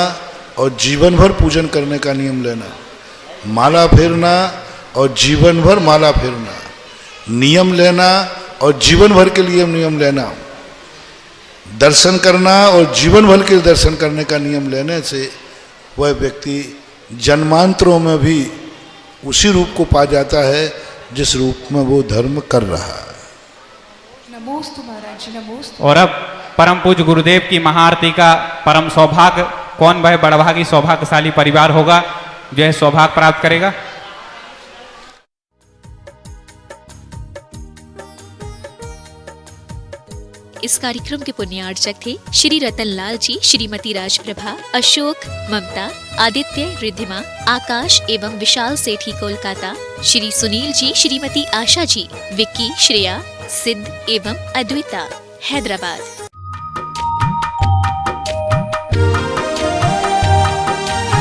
Speaker 2: और जीवन भर पूजन करने का नियम लेना, माला फेरना और जीवन भर माला फेरना, नियम लेना और जीवन भर के लिए नियम लेना, दर्शन करना और जीवन भर के दर्शन करने का नियम लेने से वह व्यक्ति जन्मांतरों में भी उसी रूप को पा जाता है जिस रूप में वो धर्म कर रहा है।
Speaker 19: नमोस्तु महाराज जी, नमोस्तु।
Speaker 7: और अब परम पूज्य गुरुदेव की महाआरती का परम सौभाग्य, कौन वह बड़भागी सौभाग्यशाली परिवार होगा जो यह सौभाग्य प्राप्त करेगा?
Speaker 1: इस कार्यक्रम के पुण्यार्चक थे श्री रतनलाल जी, श्रीमती राजप्रभा, अशोक, ममता, आदित्य, रिद्धिमा, आकाश एवं विशाल सेठी कोलकाता, श्री सुनील जी, श्रीमती आशा जी, विक्की, श्रेया, सिद्ध एवं अद्विता हैदराबाद।